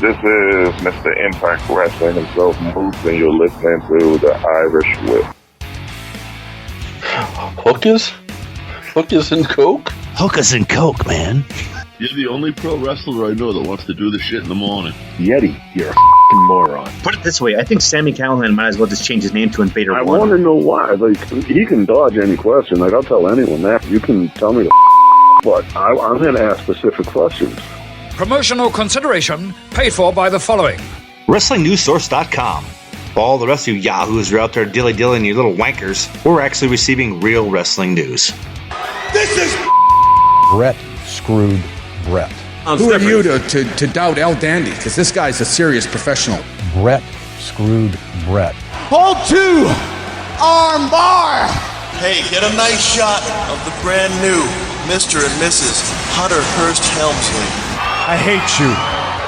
This is Mr. Impact Wrestling himself, Moose, and you're listening to the Irish Whip. Hookers? Hookers and Coke? Hookers and Coke, man. You're the only pro wrestler I know that wants to do this shit in the morning. Yeti, you're a f***ing moron. Put it this way, I think Sami Callihan might as well just change his name to Invader I Warner. want to know why. Like, he can dodge any question. Like, I'll tell anyone that. You can tell me but I'm going to ask specific questions. Promotional consideration paid for by the following. WrestlingNewsSource.com. All the rest of you yahoos are out there dilly-dillying you little wankers. We're actually receiving real wrestling news. This is Brett screwed Brett. Who are you to doubt El Dandy? Because this guy's a serious professional. Brett screwed Brett. Hold two! Arm bar! Hey, get a nice shot of the brand new Mr. and Mrs. Hunter Hearst Helmsley. I hate you.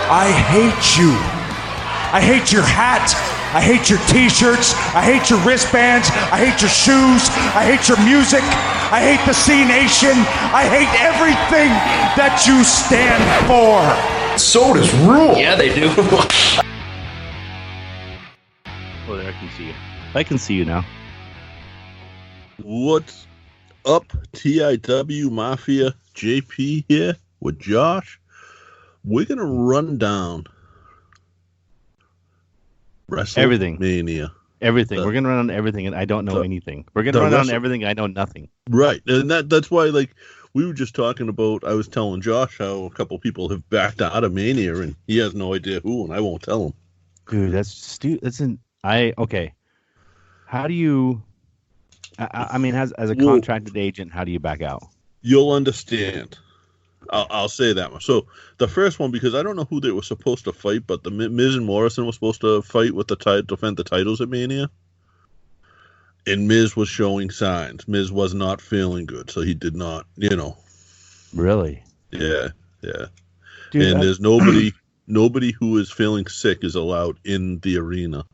I hate you. I hate your hat. I hate your t-shirts. I hate your wristbands. I hate your shoes. I hate your music. I hate the C Nation. I hate everything that you stand for. Sodas rule. Yeah, they do. Oh, there, I can see you. I can see you now. What's up, TIW Mafia? JP here with Josh. We're going to run down Wrestlemania. Everything. We're going to run on everything, and I don't know anything. We're going to run on everything, I know nothing. Right. And that's why, like, we were just talking about, I was telling Josh how a couple people have backed out of Mania, and he has no idea who, and I won't tell him. Dude, that's stupid. Okay. How do you, I mean, as a contracted agent, how do you back out? You'll understand. I'll say that one. So the first one, because I don't know who they were supposed to fight, but the Miz and Morrison were supposed to fight with defend the titles at Mania, and Miz was showing signs. Miz was not feeling good, so he did not. Really? Yeah. Dude, and there's nobody who is feeling sick is allowed in the arena.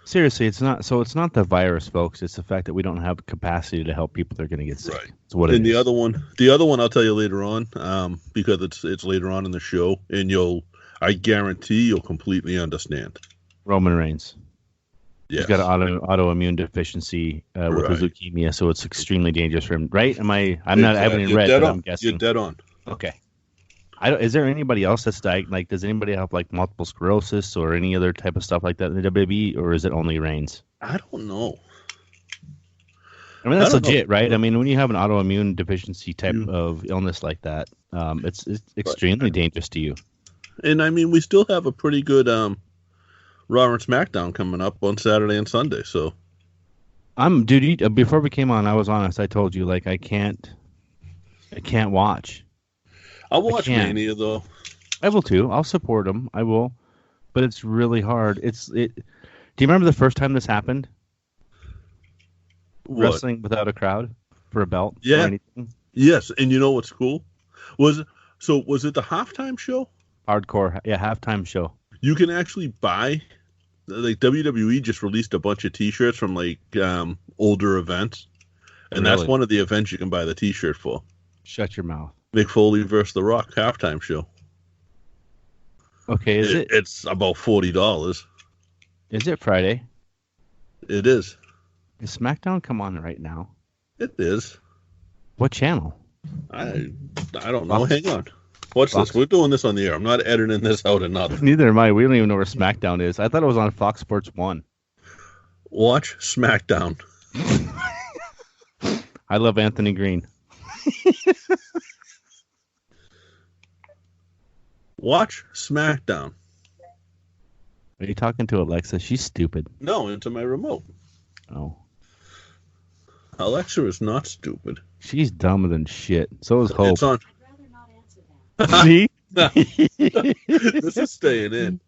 Seriously, it's not the virus, folks. It's the fact that we don't have capacity to help people that are going to get sick. Right. It's what it and is. The other one I'll tell you later on, because it's later on in the show, and I guarantee you'll completely understand. Roman Reigns. Yes. He's got an autoimmune deficiency with his leukemia, so it's extremely dangerous for him. Right? I'm not having read, but I'm guessing. You're dead on. Okay. Is there anybody else that's like? Does anybody have like multiple sclerosis or any other type of stuff like that in the WWE, or is it only Reigns? I don't know. I mean, that's legit, right? I mean, when you have an autoimmune deficiency type of illness like that, it's extremely dangerous to you. And I mean, we still have a pretty good Raw and SmackDown coming up on Saturday and Sunday. So, dude. Before we came on, I was honest. I told you, like, I can't watch. I'll watch Mania though. I will too. I'll support them. I will, but it's really hard. Do you remember the first time this happened? What? Wrestling without a crowd for a belt? Yeah. Or anything? Yes, and you know what's cool? Was it the halftime show? Hardcore, yeah, halftime show. You can actually buy, like, WWE just released a bunch of T-shirts from like older events, and Really? that's one of the events you can buy the T-shirt for. Shut your mouth. Mick Foley versus The Rock halftime show. Okay, It's about $40. Is it Friday? It is. Is SmackDown come on right now? It is. What channel? I don't know. Hang on. Watch this. We're doing this on the air. I'm not editing this out or nothing. Neither am I. We don't even know where SmackDown is. I thought it was on Fox Sports 1. Watch SmackDown. I love Anthony Green. Watch SmackDown. Are you talking to Alexa? She's stupid. No, into my remote. Oh. Alexa is not stupid. She's dumber than shit. So is Hope. It's on. See? This is staying in.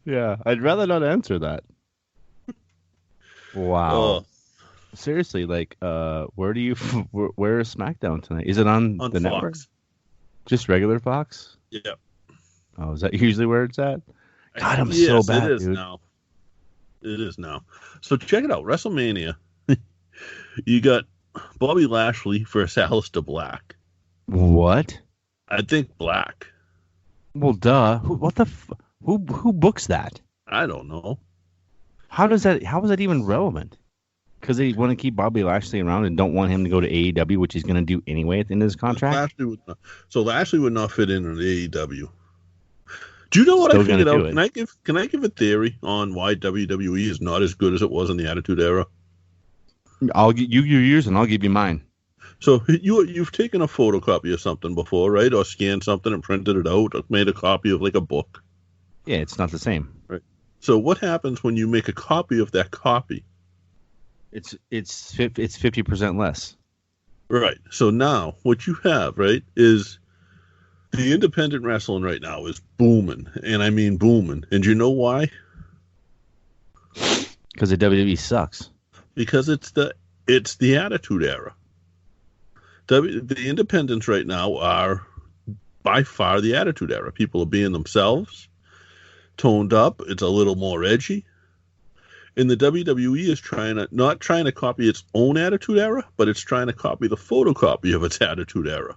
Yeah, I'd rather not answer that. Wow. Seriously, like, where is SmackDown tonight? Is it on the Fox. network? Just regular Fox? Yeah. Oh, is that usually where it's at? God, I'm so bad, it is dude. now. It is now. So check it out. WrestleMania. You got Bobby Lashley versus Aleister Black. What? I think Black. Well, duh. What the? Who books that? I don't know. How is that even relevant? Because they want to keep Bobby Lashley around and don't want him to go to AEW, which he's going to do anyway at the end of his contract. Lashley would not fit in AEW. Do you know what I figured out? Can I give a theory on why WWE is not as good as it was in the Attitude Era? I'll give you yours and I'll give you mine. So you've taken a photocopy of something before, right? Or scanned something and printed it out, or made a copy of like a book. Yeah, it's not the same. Right. So what happens when you make a copy of that copy? It's 50% less. Right. So now what you have, right, is the independent wrestling right now is booming, and I mean booming. And you know why? Because the WWE sucks. Because it's the Attitude Era. The independents right now are by far the Attitude Era. People are being themselves, toned up. It's a little more edgy. And the WWE is not trying to copy its own Attitude Era, but it's trying to copy the photocopy of its Attitude Era.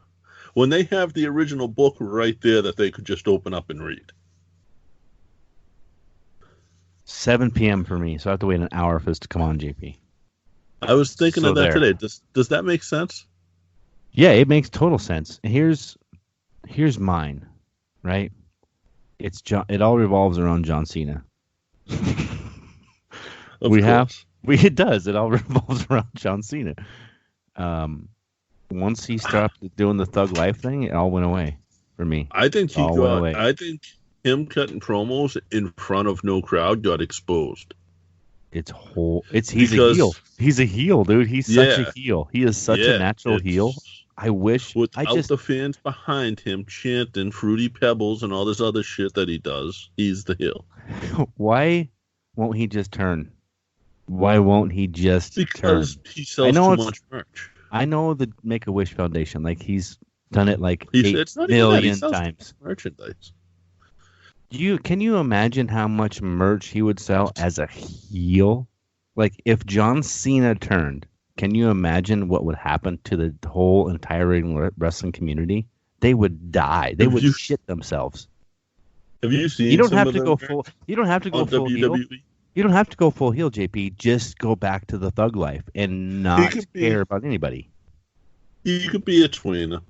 When they have the original book right there that they could just open up and read. 7 p.m. for me, so I have to wait an hour for this to come on, JP. I was thinking of that today. Does that make sense? Yeah, it makes total sense. Here's mine, right? It all revolves around John Cena. It does. It all revolves around John Cena. Once he stopped doing the Thug Life thing, it all went away for me. I think I think him cutting promos in front of no crowd got exposed. He's a heel. He's a heel, dude. He's such a heel. He is such a natural heel. I wish without the fans behind him chanting Fruity Pebbles and all this other shit that he does, he's the heel. Why won't he just turn? Why won't he just turn? Because he sells too much merch. I know the Make-A-Wish Foundation, like he's done it like 8 million times. Merchandise. Can you imagine how much merch he would sell as a heel? Like if John Cena turned, can you imagine what would happen to the whole entire wrestling community? They would die. They would shit themselves. Have you seen? You don't have to go full. You don't have to go full heel. You don't have to go full heel, JP. Just go back to the Thug Life and not care about anybody. He could be a tweener.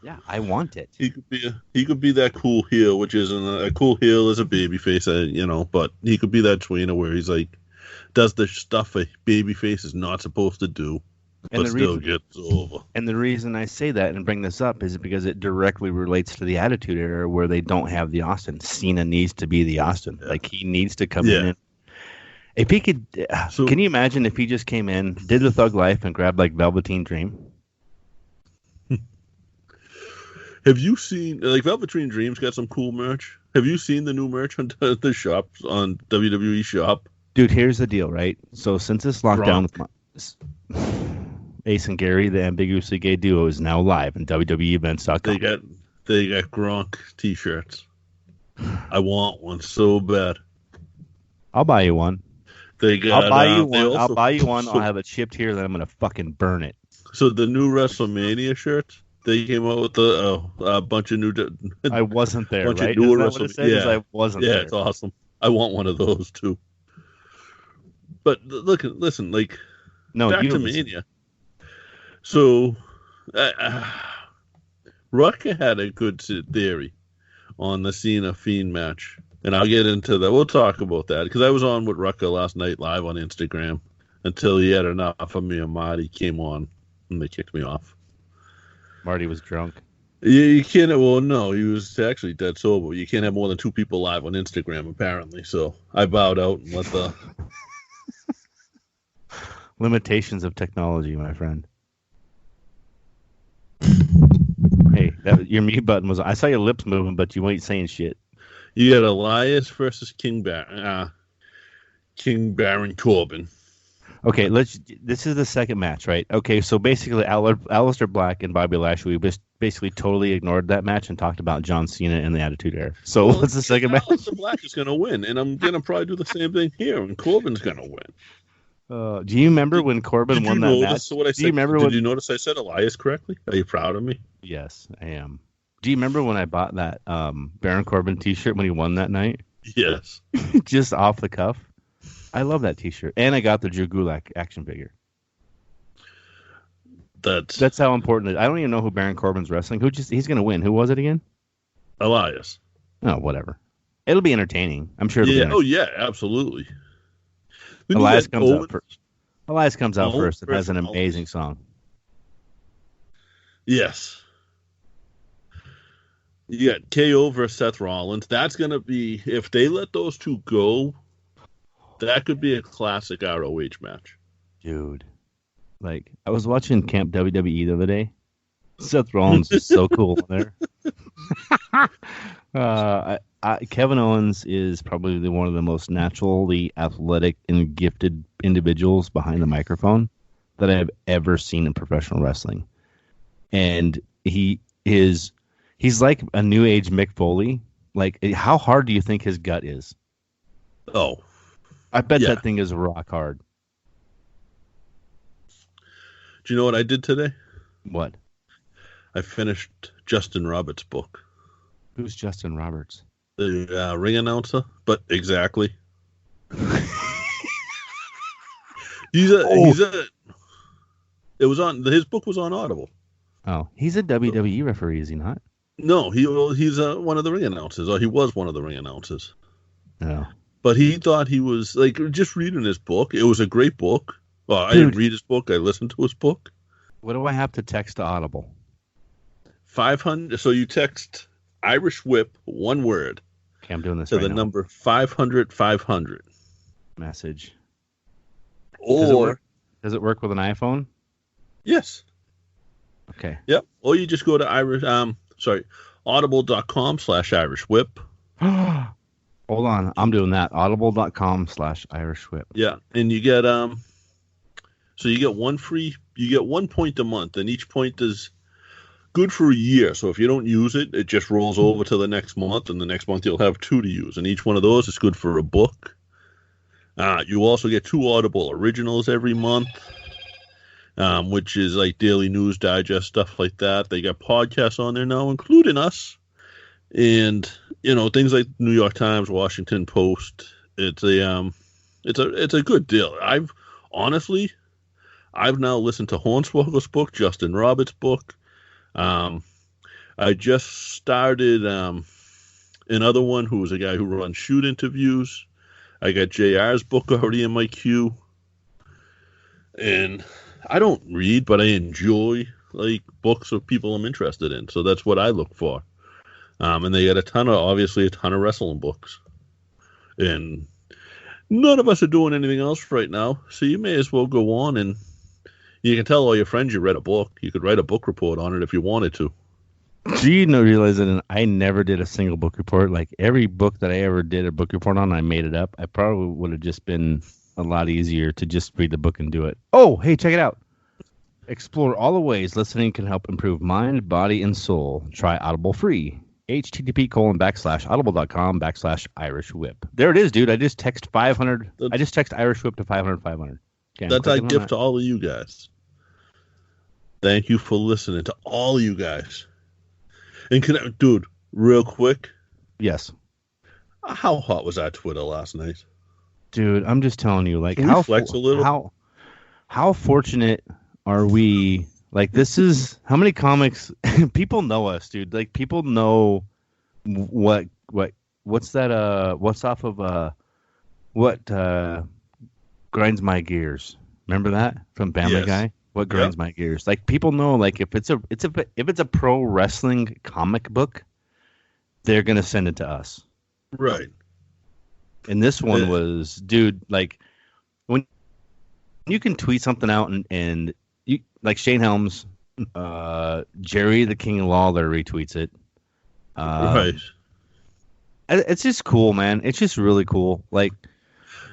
Yeah, I want it. He could be that cool heel, which isn't a cool heel as a babyface, but he could be that tweener where he's like does the stuff a babyface is not supposed to do, but still gets over. And the reason I say that and bring this up is because it directly relates to the Attitude Era where they don't have the Austin. Cena needs to be the Austin. Yeah. Like he needs to come in. If he could, can you imagine if he just came in, did the Thug Life, and grabbed like Velveteen Dream? Have you seen Velveteen Dream's got some cool merch? Have you seen the new merch on the shops on WWE Shop? Dude, here's the deal, right? So since this lockdown, Ace and Gary, the ambiguously gay duo, is now live in WWEevents.com. They got Gronk t-shirts. I want one so bad. I'll buy you one. I'll buy you one. I'll have it shipped here, then I'm gonna fucking burn it. So the new WrestleMania shirts, they came out with a bunch of new. I wasn't there. Right? Is that what it says? I wasn't there. Yeah, it's awesome. I want one of those too. But listen, back to Mania. So, Rucker had a good theory on the Cena Fiend match, and I'll get into that. We'll talk about that because I was on with Rucker last night live on Instagram until he had enough of me and Marty came on and they kicked me off. Marty was drunk. Yeah, you can't. Well, no, he was actually dead sober. You can't have more than 2 people live on Instagram, apparently. So I bowed out and let the limitations of technology, my friend. Hey, your mute button was. I saw your lips moving, but you weren't saying shit. You got Elias versus King Baron Corbin. Okay, this is the second match, right? Okay, so basically, Aleister Black and Bobby Lashley basically totally ignored that match and talked about John Cena and the Attitude Era. So what's the second match? Aleister Black is going to win, and I'm going to probably do the same thing here, and Corbin's going to win. Do you remember when Corbin won that match? Did you notice I said Elias correctly? Are you proud of me? Yes, I am. Do you remember when I bought that Baron Corbin T-shirt when he won that night? Yes. Just off the cuff. I love that T-shirt, and I got the Drew Gulak action figure. That's how important it is. I don't even know who Baron Corbin's wrestling. He's going to win. Who was it again? Elias. Oh, whatever. It'll be entertaining. I'm sure. It'll be Oh yeah, absolutely. Elias comes out first. Elias comes out first. It has an amazing song. Yes. You got KO versus Seth Rollins. That's going to be, if they let those two go, that could be a classic ROH match. Dude. Like, I was watching Camp WWE the other day. Seth Rollins is so cool there. Kevin Owens is probably one of the most naturally athletic and gifted individuals behind the microphone that I have ever seen in professional wrestling. And he's like a new age Mick Foley. Like, how hard do you think his gut is? Oh. I bet that thing is rock hard. Do you know what I did today? What? I finished Justin Roberts' book. Who's Justin Roberts? The ring announcer, but exactly. His book was on Audible. Oh, he's a WWE referee, is he not? No, he's one of the ring announcers, or he was one of the ring announcers. No. But he thought he was, like, just reading his book. It was a great book. Well, I didn't read his book. I listened to his book. What do I have to text to Audible? 500. So you text Irish Whip, one word. Okay, I'm doing this to right the now. number 500. Message. Or does it work with an iPhone? Yes. Okay. Yep. Or you just go to audible.com/Irish Whip. Hold on, I'm doing that. Audible.com/Irish Whip. Yeah, and you get so you get one point a month, and each point is good for a year. So if you don't use it, it just rolls over to the next month, and the next month you'll have 2 to use, and each one of those is good for a book. You also get 2 Audible originals every month, which is like daily news digest, stuff like that. They got podcasts on there now, including us, and things like New York Times, Washington Post. It's a good deal. I've now listened to Hornswoggle's book, Justin Roberts' book. I just started another one who was a guy who runs shoot interviews. I got JR's book already in my queue. And I don't read, but I enjoy like books of people I'm interested in. So that's what I look for. And they got a ton of wrestling books. And none of us are doing anything else right now. So you may as well go on and you can tell all your friends you read a book. You could write a book report on it if you wanted to. Do you realize that I never did a single book report? Like every book that I ever did a book report on, I made it up. I probably would have just been a lot easier to just read the book and do it. Oh, hey, check it out. Explore all the ways listening can help improve mind, body, and soul. Try Audible free. http://audible.com/Irish Whip. There it is, dude. I just text 500. I just text Irish Whip to 500. Okay, that's our gift to all of you guys. Thank you for listening to all of you guys. And dude, real quick. Yes. How hot was our Twitter last night? Dude, I'm just telling you, like, how fortunate are we? Like, this is how many comics people know us, dude. Like, people know what's that? What's off of what grinds my gears? Remember that from Family Guy? What grinds my gears? Like, people know, like, if it's a pro wrestling comic book, they're gonna send it to us, right? And this one was, dude, like, when you can tweet something out and you, like Shane Helms, Jerry the King of Lawler retweets it. Right. It's just cool, man. It's just really cool. Like,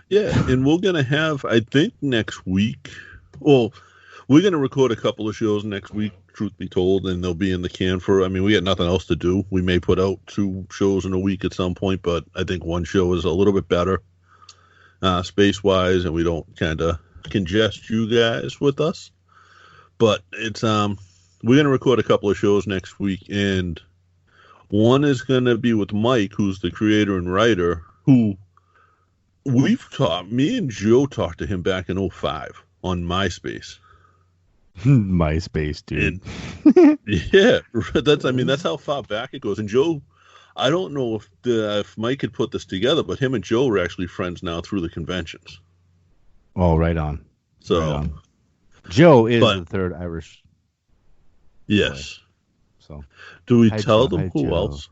yeah, and we're going to have, I think, next week, well, we're going to record a couple of shows next week, truth be told, and they'll be in the can for, I mean, we got nothing else to do. We may put out 2 shows in a week at some point, but I think one show is a little bit better space-wise, and we don't kind of congest you guys with us. But it's, we're going to record a couple of shows next week, and One is going to be with Mike, who's the creator and writer, who me and Joe talked to him back in 2005 on MySpace. MySpace, dude. And, yeah, that's how far back it goes. And Joe, I don't know if Mike had put this together, but him and Joe are actually friends now through the conventions. Oh, right on. So, right on. Joe is the third Irish. Yes. Boy. So, do we tell them who else?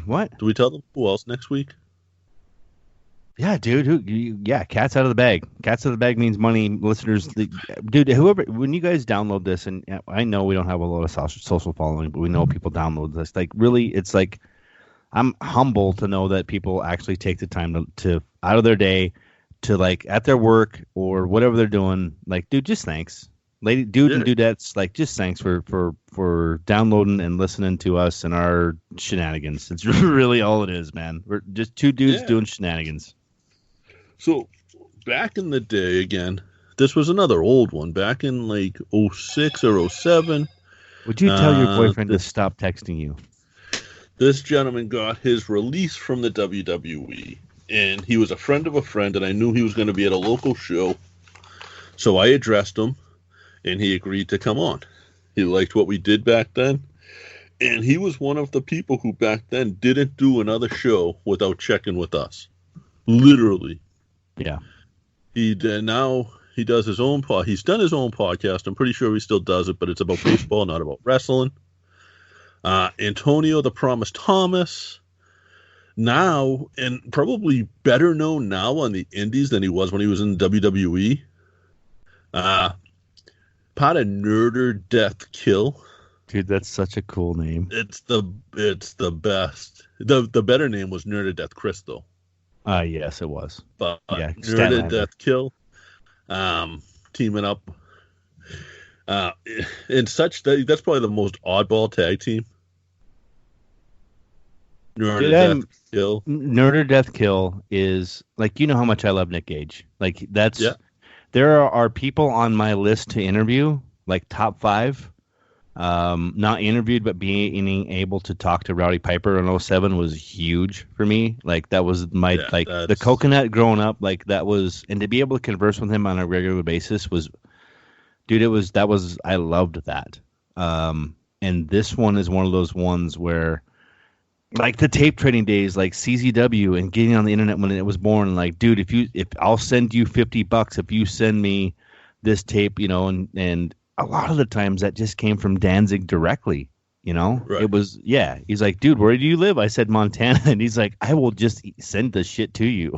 What? Do we tell them who else next week? Yeah, dude. Cat's out of the bag. Cats out of the bag means money. Listeners, dude, whoever, when you guys download this, and I know we don't have a lot of social following, but we know people download this. Like, really, it's like, I'm humble to know that people actually take the time to out of their day to, like, at their work or whatever they're doing. Like, dude, just thanks. And dudettes, like, just thanks for downloading and listening to us and our shenanigans. It's really all it is, man. We're just two dudes doing shenanigans. So, back in the day, again, this was another old one. Back in, like, 06 or 07. Would you tell your boyfriend to stop texting you? This gentleman got his release from the WWE, and he was a friend of a friend, and I knew he was going to be at a local show. So I addressed him, and he agreed to come on. He liked what we did back then, and he was one of the people who back then didn't do another show without checking with us. Literally. Yeah. Now he does his own he's done his own podcast. I'm pretty sure he still does it, but it's about baseball, not about wrestling. Antonio the Promise Thomas, now, and probably better known now on the indies than he was when he was in WWE. Part of Nerder Death Kill. Dude, that's such a cool name. It's the best. The better name was Nerder Death Chris, though. Yes, it was. But Nerder Death Kill, teaming up, and such. That's probably the most oddball tag team. Nerder Death Kill is, like, you know how much I love Nick Gage. Like, that's there are people on my list to interview, like top 5. Not interviewed, but being able to talk to Rowdy Piper in 07 was huge for me. Like, that was my the coconut growing up. Like, that was, and to be able to converse with him on a regular basis was, dude, I loved that. And this one is one of those ones where, like, the tape trading days, like CZW and getting on the internet when it was born. Like, dude, if I'll send you $50 if you send me this tape, and a lot of the times that just came from Danzig directly, Right. It was, he's like, dude, where do you live? I said Montana, and he's like, I will just send the shit to you.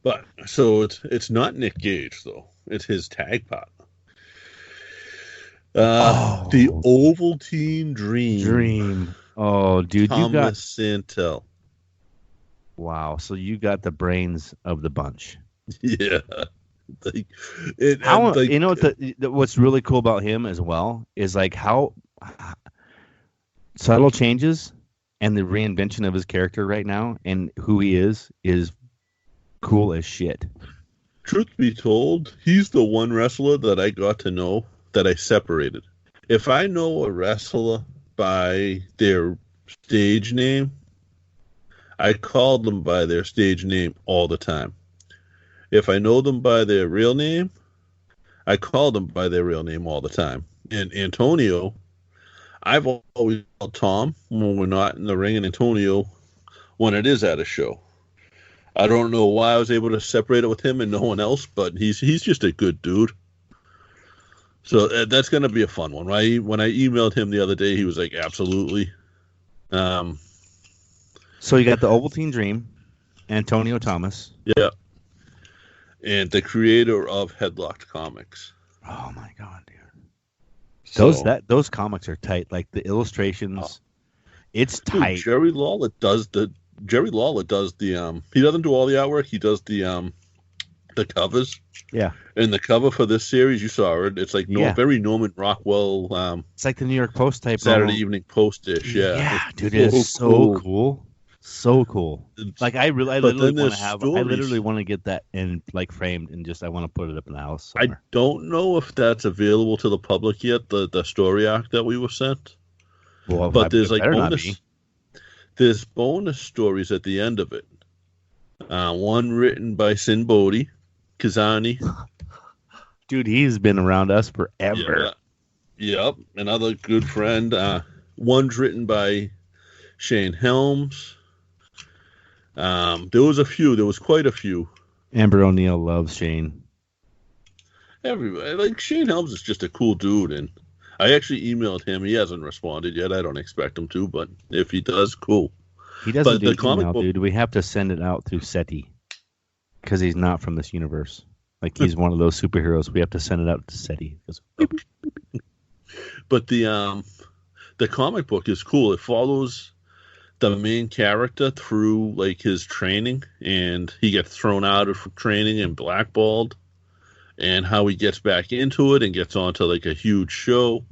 But so it's not Nick Gage, though. It's his tag partner. The Ovaltine Dream. Oh, dude, Thomas Santel. Wow, so you got the brains of the bunch. Yeah. What's really cool about him as well is, like, how subtle changes and the reinvention of his character right now and who he is cool as shit. Truth be told, he's the one wrestler that I got to know that I separated. If I know a wrestler by their stage name, I call them by their stage name all the time. If I know them by their real name, I call them by their real name all the time. And Antonio, I've always called Tom when we're not in the ring, and Antonio when it is at a show. I don't know why I was able to separate it with him and no one else, but he's just a good dude. So that's going to be a fun one. When I emailed him the other day, he was like, absolutely. So you got the Ovaltine Dream, Antonio Thomas. Yeah. And the creator of Headlocked Comics. Oh, my God, dude. Those comics are tight. Like, the illustrations, it's tight. Dude, Jerry Lawler does the he doesn't do all the artwork. He does the covers. Yeah. And the cover for this series, you saw it. It's like very Norman Rockwell. It's like the New York Post type. Saturday Evening Post-ish. Yeah. Yeah, dude, it is so cool. So cool. Like, I literally want to get that in, like, framed, and just I want to put it up in the house somewhere. I don't know if that's available to the public yet. The story arc that we were sent. Well, but there's like better not bonus. be. There's bonus stories at the end of it. One written by Sin Bodhi, Kazani. Dude, he's been around us forever. Yep, another good friend. One's written by Shane Helms. There was a few. There was quite a few. Amber O'Neill loves Shane. Everybody, like Shane Helms is just a cool dude, and I actually emailed him. He hasn't responded yet. I don't expect him to, but if he does, cool. He doesn't But do the comic email, book- dude. We have to send it out through SETI because he's not from this universe. Like he's one of those superheroes. We have to send it out to SETI. But the comic book is cool. It follows the main character through like his training, and he gets thrown out of training and blackballed, and how he gets back into it and gets onto like a huge show,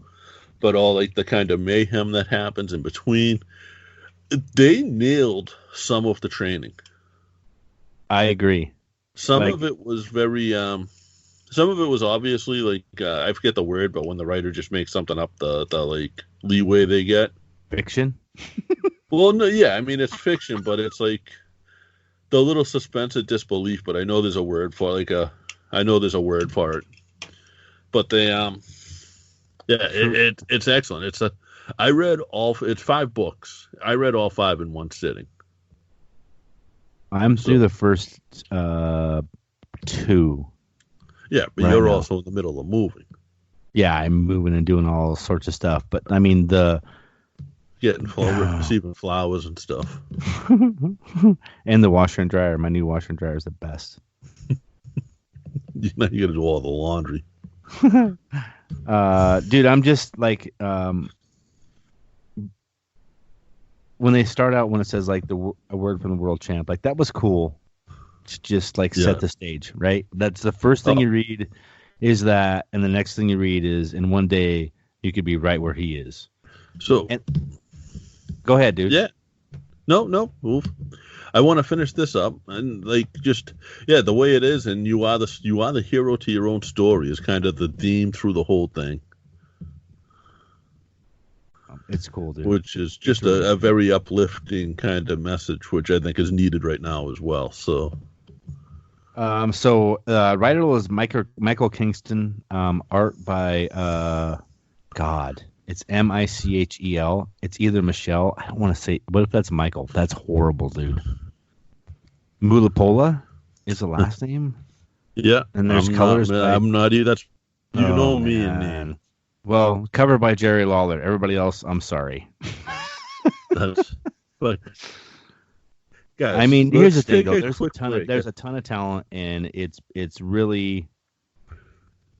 but all like the kind of mayhem that happens in between. They nailed some of the training. I agree. Some Like- of it was very some of it was obviously like I forget the word, but when the writer just makes something up, the like leeway they get. Fiction. Well, no, yeah, I mean it's fiction, but it's like the little suspense of disbelief. But I know there's a word for I know there's a word for it. But they it's excellent. I read it's 5 books. I read all 5 in one sitting. I'm through the first 2. Yeah, but Right you're now. also in the middle of moving, Yeah, I'm moving and doing all sorts of stuff. But I mean receiving flowers and stuff. and the washer and dryer. My new washer and dryer is the best. Now you got to do all the laundry. Dude, I'm just like when they start out, when it says like a word from the world champ, like that was cool to just like set the stage, right? That's the first thing you read is that, and the next thing you read is, in one day you could be right where he is. So go ahead, dude. Yeah. No, move. I want to finish this up, and like just the way it is, and you are the hero to your own story is kind of the theme through the whole thing. It's cool, dude. Which is just a very uplifting kind of message, which I think is needed right now as well. So, writer is Michael Kingston. Art by it's Michel. It's either Michelle. I don't want to say. What if that's Michael? That's horrible, dude. Mulapola is the last name. Yeah, and there's colors. I'm not either. That's know me man. and name. Well, covered by Jerry Lawler. Everybody else, I'm sorry. That's but guys, I mean, here's the thing, though. There's a ton of talent, and it's really.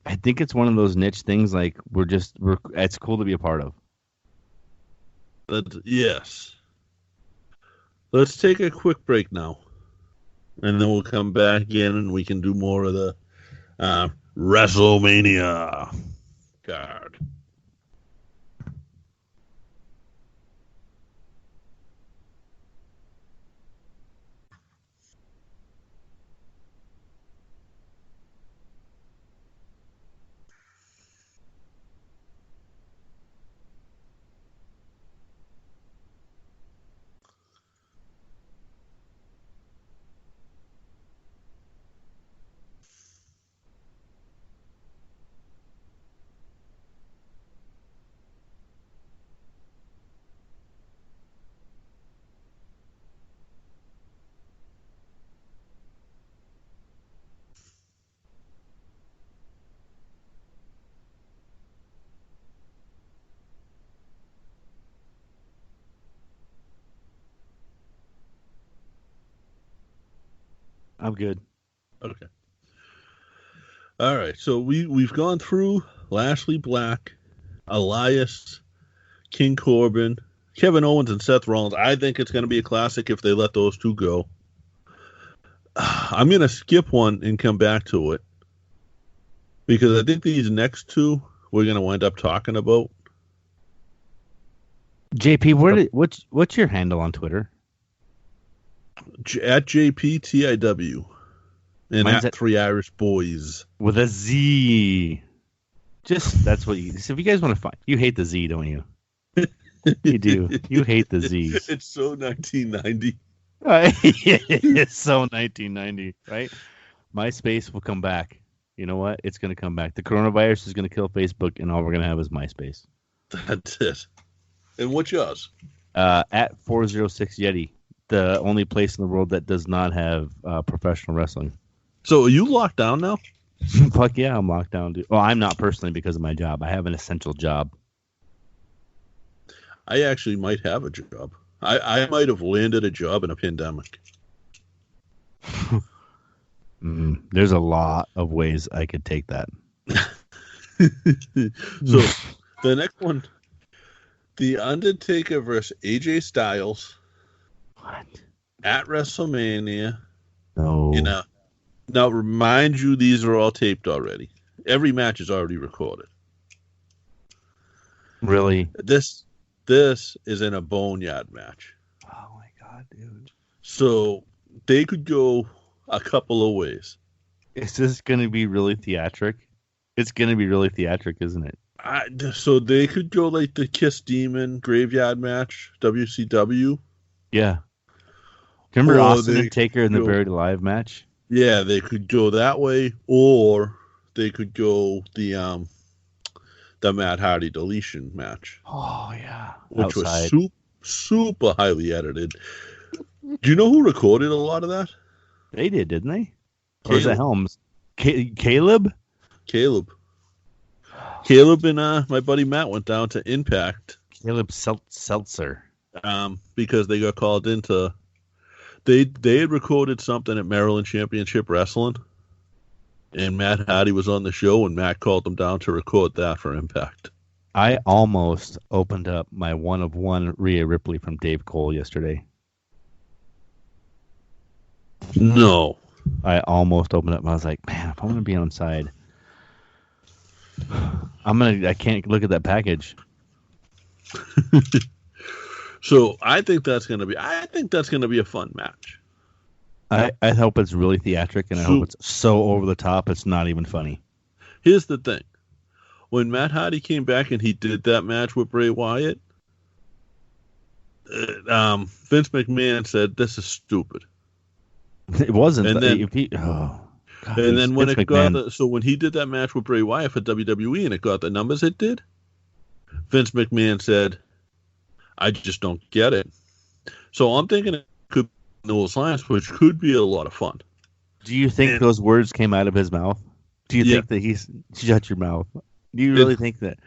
I think it's one of those niche things. Like it's cool to be a part of. Yes. Let's take a quick break now, and then we'll come back in, and we can do more of the Wrestlemania card. I'm good. Okay. All right. So we've gone through Lashley Black, Elias, King Corbin, Kevin Owens, and Seth Rollins. I think it's going to be a classic if they let those two go. I'm going to skip one and come back to it because I think these next two we're going to wind up talking about. JP, what's your handle on Twitter? At JPTIW. And Mine's at 3 Irish Boys. With a Z. Just, that's what you... So if you guys want to find... You hate the Z, don't you? You do. You hate the Z's. It's so 1990. It's so 1990, right? MySpace will come back. You know what? It's going to come back. The coronavirus is going to kill Facebook, and all we're going to have is MySpace. That's it. And what's yours? At 406 Yeti, the only place in the world that does not have professional wrestling. So are you locked down now? Fuck yeah, I'm locked down, dude. Well, I'm not personally because of my job. I have an essential job. I actually might have a job. I might have landed a job in a pandemic. There's a lot of ways I could take that. So the next one, The Undertaker versus AJ Styles. What? At WrestleMania. No. You know, now remind you, these are all taped already. Every match is already recorded. Really? This is in a boneyard match. Oh my god, dude. So they could go a couple of ways. Is this going to be really theatric? It's going to be really theatric, isn't it? So they could go like the Kiss Demon Graveyard match, WCW. Yeah. Remember Or Austin they and Taker in the go- Buried Alive match? Yeah, they could go that way, or they could go the Matt Hardy deletion match. Oh yeah, which outside. was super highly edited. Do you know who recorded a lot of that? They did, didn't they? Or is Caleb. it Helms? Caleb? Caleb and my buddy Matt went down to Impact. Caleb Seltzer. Because they got called into. They had recorded something at Maryland Championship Wrestling, and Matt Hardy was on the show, and Matt called them down to record that for Impact. I almost opened up my one of one Rhea Ripley from Dave Cole yesterday. No. I almost opened up and I was like, man, if I'm going to be on side, I can't look at that package. So I think that's going to be a fun match. I hope it's really theatric, and I hope it's so over the top it's not even funny. Here's the thing. When Matt Hardy came back and he did that match with Bray Wyatt, Vince McMahon said, "This is stupid." It wasn't. And then, when Vince it McMahon. got so when he did that match with Bray Wyatt for WWE and it got the numbers it did, Vince McMahon said, "I just don't get it." So I'm thinking it could be those lines, which could be a lot of fun. Do you think those words came out of his mouth? Do you think that he's shut your mouth? Do you really think that?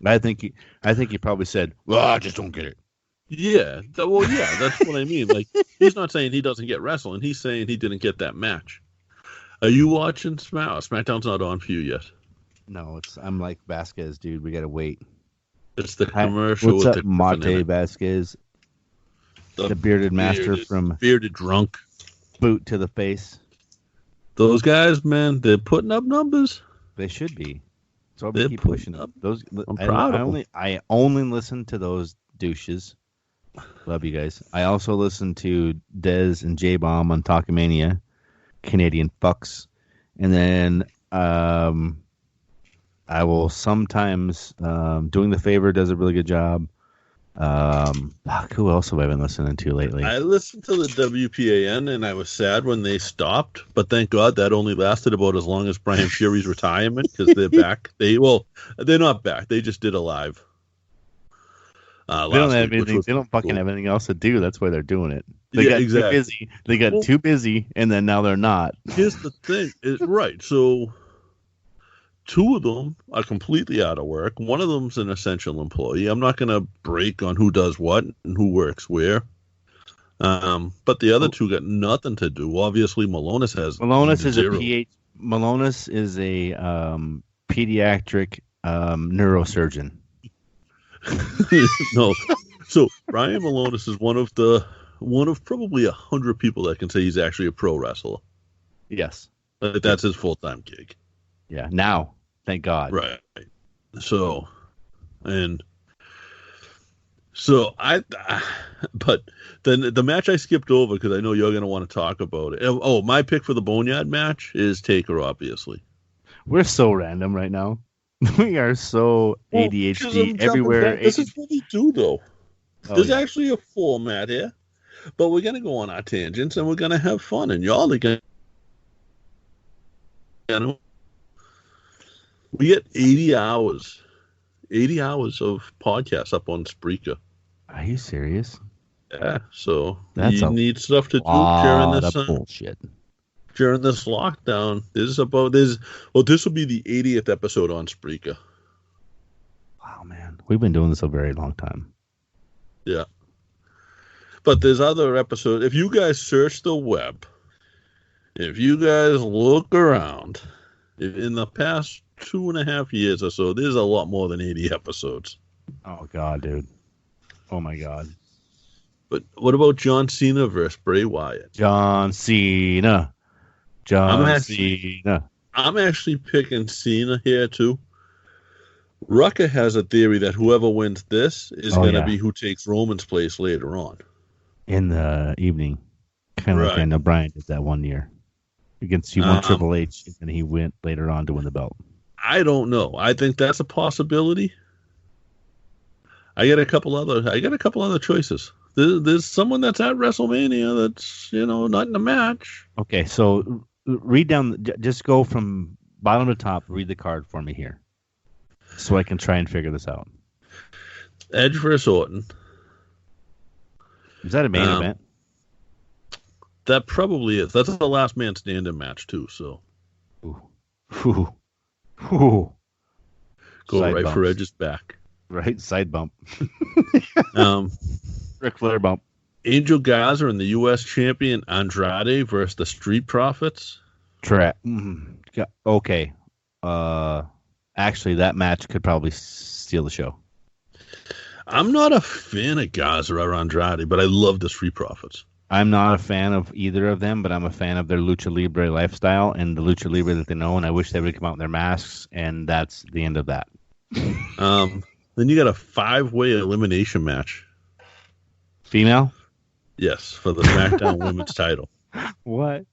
I think he probably said, "Well, I just don't get it." Yeah, well, yeah, that's what I mean. Like, he's not saying he doesn't get wrestling. He's saying he didn't get that match. Are you watching SmackDown? SmackDown's not on for you yet. No, I'm like Vasquez, dude. We gotta wait. It's the commercial. What's with up, the Mate Vasquez? The bearded master from Bearded Drunk. Boot to the face. Those guys, man, they're putting up numbers. They should be. So They're we keep pushing up. those. I'm proud of them. I only listen to those douches. Love you guys. I also listen to Dez and J Bomb on Talkamania, Canadian fucks, and then I will sometimes Doing the Favor does a really good job. Who else have I been listening to lately? I listened to the WPAN and I was sad when they stopped, but thank God that only lasted about as long as Brian Fury's retirement because they're back. They're not back. They just did a live. They don't have anything. They don't fucking have anything else to do. That's why they're doing it. They got exactly. too busy. They got too busy, and then now they're not. Here's the thing. Right. So, two of them are completely out of work. One of them's an essential employee. I'm not going to break on who does what and who works where. But the other two got nothing to do. Obviously, Malonis has zero. Malonis is a pediatric neurosurgeon. No. So Brian Malonis is one of probably 100 people that can say he's actually a pro wrestler. Yes. That's his full-time gig. Yeah. Now, thank God. Right. So, but then the match I skipped over because I know you're going to want to talk about it. Oh, my pick for the Boneyard match is Taker, obviously. We're so random right now. We are so ADHD everywhere. This is what we do, though. There's actually a format here, but we're going to go on our tangents and we're going to have fun, and y'all are going to. We get 80 hours of podcasts up on Spreaker. Are you serious? Yeah, so That's you a need stuff to do lot of bullshit. During this lockdown. This will be the 80th episode on Spreaker. Wow, man, we've been doing this a very long time. Yeah, but there's other episodes. If you guys search the web, if you guys look around, in the past 2.5 years or so, there's a lot more than 80 episodes. Oh God, dude. Oh my God. But what about John Cena versus Bray Wyatt? John Cena. I'm actually picking Cena here too. Rucker has a theory that whoever wins this is going to be who takes Roman's place later on. In the evening. Kind of like Daniel Bryan did that one year. Against Triple H, and he went later on to win the belt. I don't know. I think that's a possibility. I got a couple other choices. There's someone that's at WrestleMania that's, not in the match. Okay, so read down, just go from bottom to top, read the card for me here. So I can try and figure this out. Edge versus Orton. Is that a main event? That probably is. That's the last man standing match too, so. Ooh. Go Side right bumps. for Edge's back. Right, side bump. Ric Flair bump. Angel Gaza and the U.S. champion Andrade versus the Street Profits. Okay. Actually, that match could probably steal the show. I'm not a fan of Gaza or Andrade, but I love the Street Profits. I'm not a fan of either of them, but I'm a fan of their Lucha Libre lifestyle and the Lucha Libre that they know, and I wish they would come out in their masks, and that's the end of that. Then you got a 5-way elimination match. Female? Yes, for the SmackDown Women's title. What?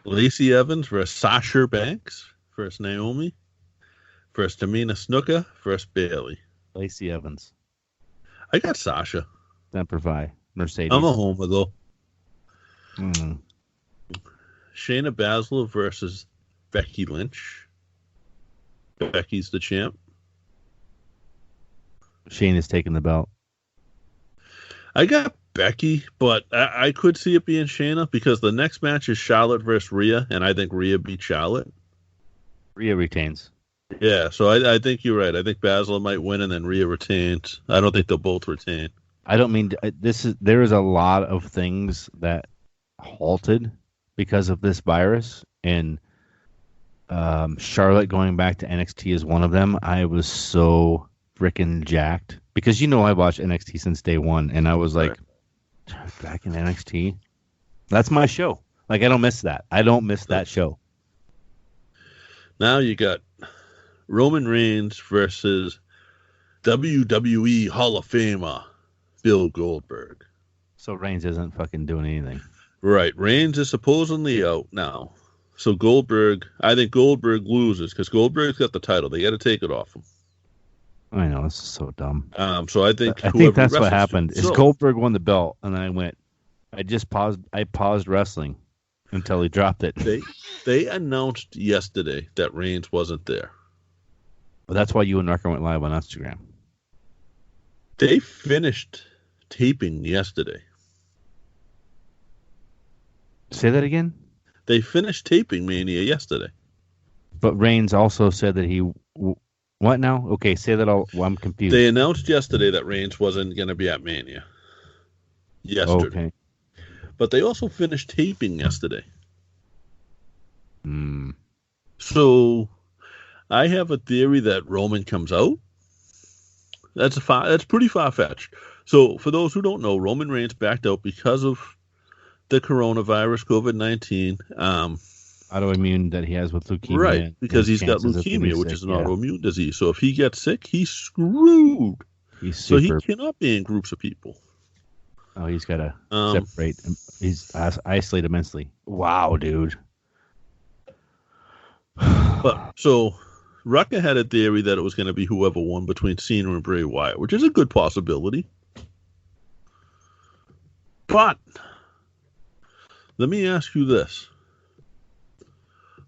Lacey Evans versus Sasha Banks versus Naomi versus Tamina Snuka versus Bayley. Lacey Evans. I got Sasha. Semper Fi. Mercedes. I'm a homer, though. Mm. Shayna Baszler versus Becky Lynch. Becky's the champ. Shayna's taking the belt. I got Becky, but I could see it being Shayna because the next match is Charlotte versus Rhea, and I think Rhea beat Charlotte. Rhea retains. Yeah, so I think you're right. I think Baszler might win, and then Rhea retains. I don't think they'll both retain. I don't mean there is a lot of things that halted because of this virus, and Charlotte going back to NXT is one of them. I was so freaking jacked because I watched NXT since day one, and I was like, back in NXT, that's my show. Like, I don't miss that. I don't miss that show. Now you got Roman Reigns versus WWE Hall of Famer Bill Goldberg. So Reigns isn't fucking doing anything. Right. Reigns is supposedly out now. So I think Goldberg loses because Goldberg's got the title. They got to take it off him. I know, this is so dumb. So I think that's what happened. Is Goldberg won the belt, and then I paused wrestling until he dropped it. They announced yesterday that Reigns wasn't there. Well, that's why you and Narco went live on Instagram. They finished taping yesterday. Say that again? They finished taping Mania yesterday. But Reigns also said that he... What now? Okay, say that all... Well, I'm confused. They announced yesterday that Reigns wasn't going to be at Mania. Yesterday. Okay. But they also finished taping yesterday. Hmm. So, I have a theory that Roman comes out. That's pretty far-fetched. So, for those who don't know, Roman Reigns backed out because of the coronavirus, COVID-19. Autoimmune that he has with leukemia. Right, because he's got leukemia, which is an autoimmune disease. So if he gets sick, he's screwed. So he cannot be in groups of people. Oh, he's got to separate. He's isolated immensely. Wow, dude. So Rucker had a theory that it was going to be whoever won between Cena and Bray Wyatt, which is a good possibility. But let me ask you this.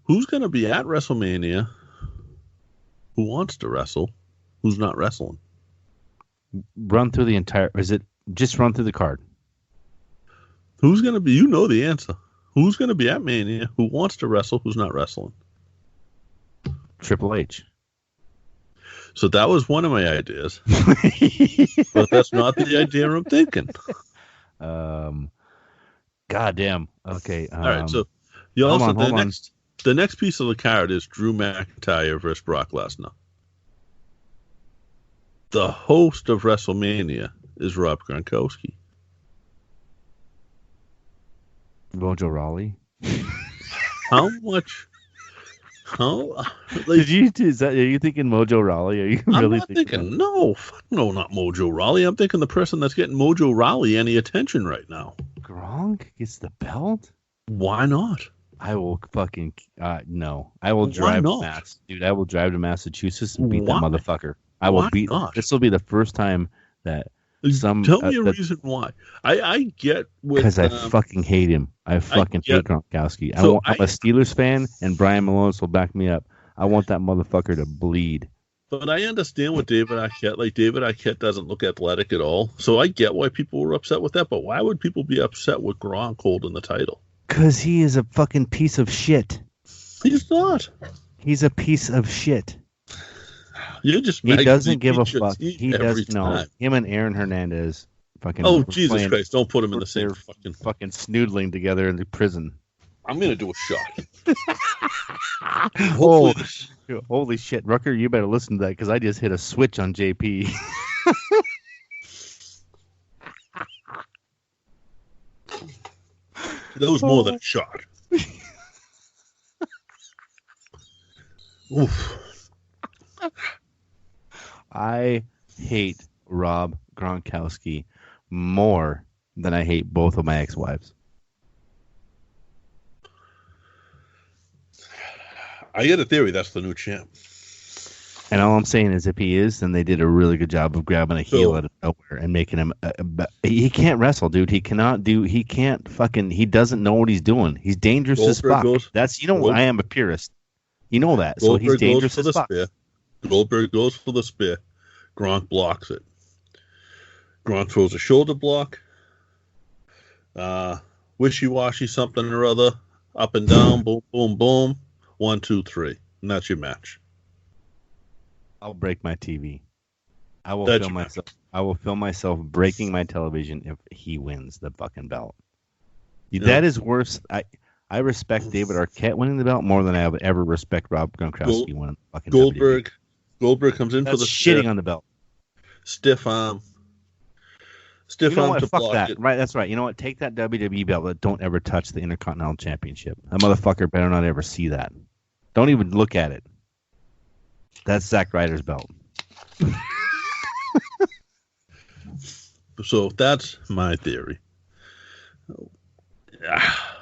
Who's going to be at WrestleMania? Who wants to wrestle? Who's not wrestling? Run through the entire... Is it just run through the card? Who's going to be... You know the answer. Who's going to be at Mania? Who wants to wrestle? Who's not wrestling? Triple H. So that was one of my ideas. But that's not the idea I'm thinking. Goddamn. Okay. All right. So the next piece of the card is Drew McIntyre versus Brock Lesnar. The host of WrestleMania is Rob Gronkowski. Mojo Rawley. How much? Are you thinking Mojo Rawley? Are you really thinking? No, fuck no, not Mojo Rawley. I'm thinking the person that's getting Mojo Rawley any attention right now. Gronk gets the belt? Why not? I will fucking no. I will drive to dude. I will drive to Massachusetts and beat that motherfucker. I will beat. This will be the first time that tell me a reason why. I get because I fucking hate him. I fucking hate Gronkowski. I'm a Steelers fan, and Brian Malone will back me up. I want that motherfucker to bleed. But I understand with David Arquette. Like, David Arquette doesn't look athletic at all, so I get why people were upset with that. But why would people be upset with Gronk holding the title? Because he is a fucking piece of shit. He's not. He's a piece of shit. He doesn't give a fuck. He does no. Him and Aaron Hernandez fucking. Oh Jesus Christ! Don't put him in the same fucking snoodling together in the prison. I'm gonna do a shot. Holy shit, Rucker! You better listen to that because I just hit a switch on JP. That was more than a shot. Oof. I hate Rob Gronkowski more than I hate both of my ex-wives. I get a theory that's the new champ. And all I'm saying is if he is, then they did a really good job of grabbing a heel out of nowhere and making him... he can't wrestle, dude. He can't fucking... He doesn't know what he's doing. He's dangerous as fuck. I am a purist. You know that. So he's dangerous as fuck. Goldberg goes for the spear. Gronk blocks it. Gronk throws a shoulder block. Wishy-washy something or other. Up and down. Boom, boom, boom. 1, 2, 3. And that's your match. I'll break my TV. I will film myself breaking my television if he wins the fucking belt. Yeah. That is worse. I respect David Arquette winning the belt more than I would ever respect Rob Gronkowski winning the fucking WWE. Goldberg comes in for the shitting on the belt. Stiff arm. Stiff arm to block it. Right, that's right. You know what? Take that WWE belt, but don't ever touch the Intercontinental Championship. That motherfucker better not ever see that. Don't even look at it. That's Zack Ryder's belt. So that's my theory.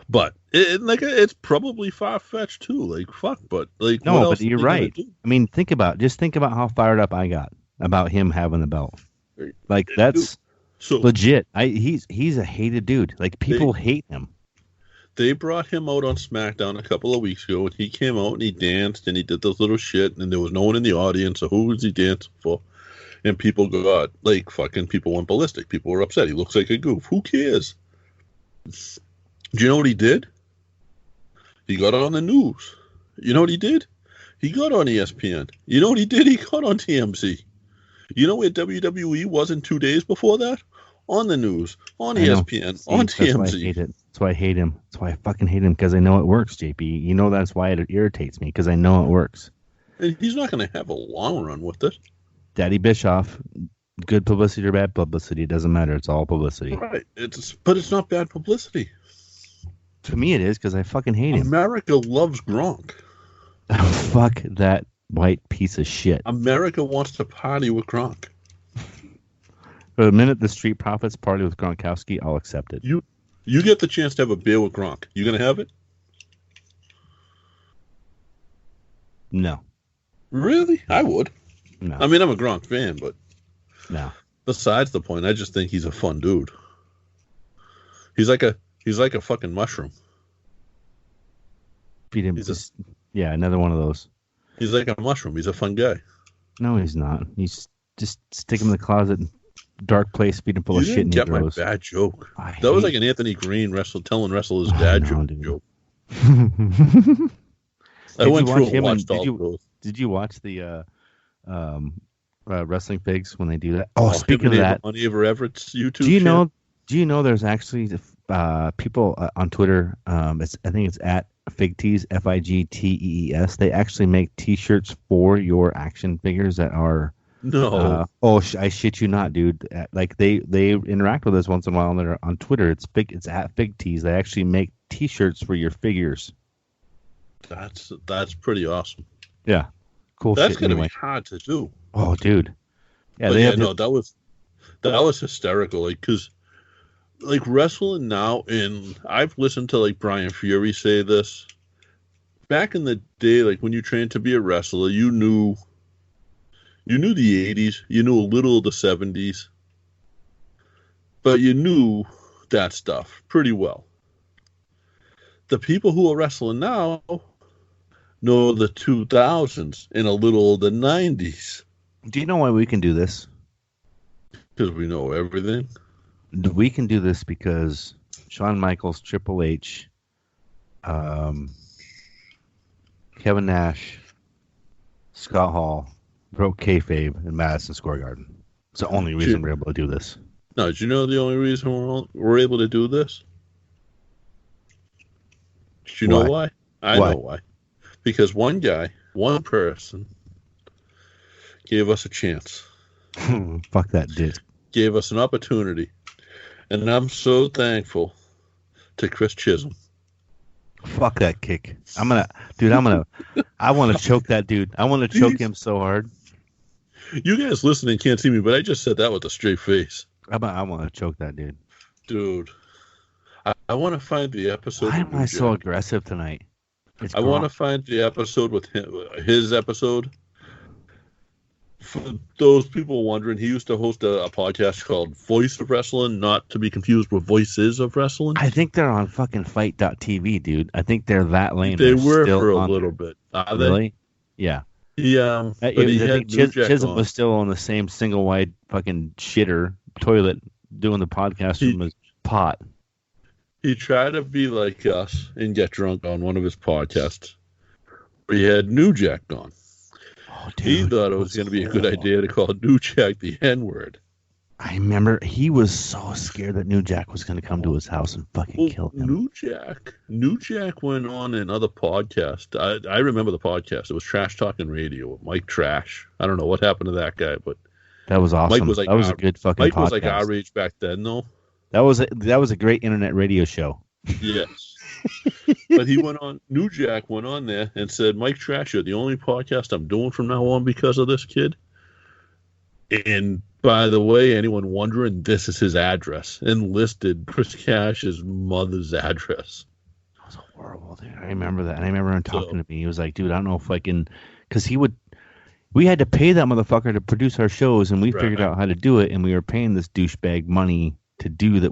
But it's probably far-fetched too. Like, fuck, but like, no, but you're right. I mean, think about how fired up I got about him having the belt. Like, that's legit. He's a hated dude. Like, people hate him. They brought him out on SmackDown a couple of weeks ago, and he came out and he danced and he did this little shit, and there was no one in the audience. So who was he dancing for? And people got people went ballistic. People were upset. He looks like a goof. Who cares? Do you know what he did? He got on the news. You know what he did? He got on ESPN. You know what he did? He got on TMZ. You know where WWE was in 2 days before that? On the news, on ESPN, on TMZ. That's why I hate him. That's why I fucking hate him, because I know it works, JP. You know that's why it irritates me, because I know it works. And he's not going to have a long run with it. Daddy Bischoff, good publicity or bad publicity, it doesn't matter. It's all publicity. Right. But it's not bad publicity. To me it is, because I fucking hate him. America loves Gronk. Fuck that white piece of shit. America wants to party with Gronk. For the minute the Street Profits party with Gronkowski, I'll accept it. You get the chance to have a beer with Gronk. You going to have it? No. Really? I would. No. I mean, I'm a Gronk fan, but no. Besides the point, I just think he's a fun dude. He's like a fucking mushroom. Feed him. Yeah, another one of those. He's like a mushroom. He's a fun guy. No, he's not. He's just stick him in the closet, dark place, feed him full of shit, and he grows. My bad joke. That was like an Anthony Green telling his dad joke. I went through and watched all those. Did you watch the Wrestling Pigs when they do that? Oh, speaking of that, on Ava Everett's YouTube. Do you know there's actually people on Twitter? I think it's at Figtees, Figtees. They actually make T-shirts for your action figures that are. No. I shit you not, dude. Like they interact with us once in a while on Twitter. It's at Figtees. They actually make T-shirts for your figures. That's pretty awesome. Yeah, cool. That's shit gonna anyway. be hard to do. Oh, dude. Yeah, that was hysterical. Like, cause like wrestling now, and I've listened to like Brian Fury say this. Back in the day, like when you trained to be a wrestler, you knew the 80s, you knew a little of the 70s, but you knew that stuff pretty well. The people who are wrestling now know the 2000s and a little of the 90s. Do you know why we can do this? Because we know everything. We can do this because Shawn Michaels, Triple H, Kevin Nash, Scott Hall broke kayfabe in Madison Square Garden. It's the only reason we're able to do this. No, did you know the only reason we're able to do this? Do you know why? I know why. Because one person, gave us a chance. Fuck that dick. Gave us an opportunity. And I'm so thankful to Chris Chisholm. Fuck that kick. I want to choke that dude. I want to choke him so hard. You guys listening can't see me, but I just said that with a straight face. I want to choke that dude. Dude. I want to find the episode. Why am I so aggressive tonight? I want to find the episode with him, his episode. For those people wondering, he used to host a podcast called Voice of Wrestling, not to be confused with Voices of Wrestling. I think they're on fucking Fight.tv, dude. I think they're that lame. They were for a little bit. Are really? They? Yeah. Yeah. But he had Chisholm was still on the same single wide fucking shitter toilet doing the podcast from his pot. He tried to be like us and get drunk on one of his podcasts where he had New Jack on. Oh, dude, he thought it was going to be a good idea to call New Jack the N-word. I remember he was so scared that New Jack was going to come to his house and fucking kill him. New Jack went on another podcast. I remember the podcast. It was Trash Talking Radio with Mike Trash. I don't know what happened to that guy, but that was awesome. That was a good fucking Mike podcast. was like our age back then, though. That was a great internet radio show. Yes. But New Jack went on there and said, Mike Trash, you're the only podcast I'm doing from now on because of this kid. And by the way, anyone wondering, this is his address, and listed Chris Cash's mother's address. That was horrible, dude. I remember that. And I remember him talking to me. He was like, dude, I don't know if I can, because we had to pay that motherfucker to produce our shows, and we figured out how to do it, and we were paying this douchebag money to do that.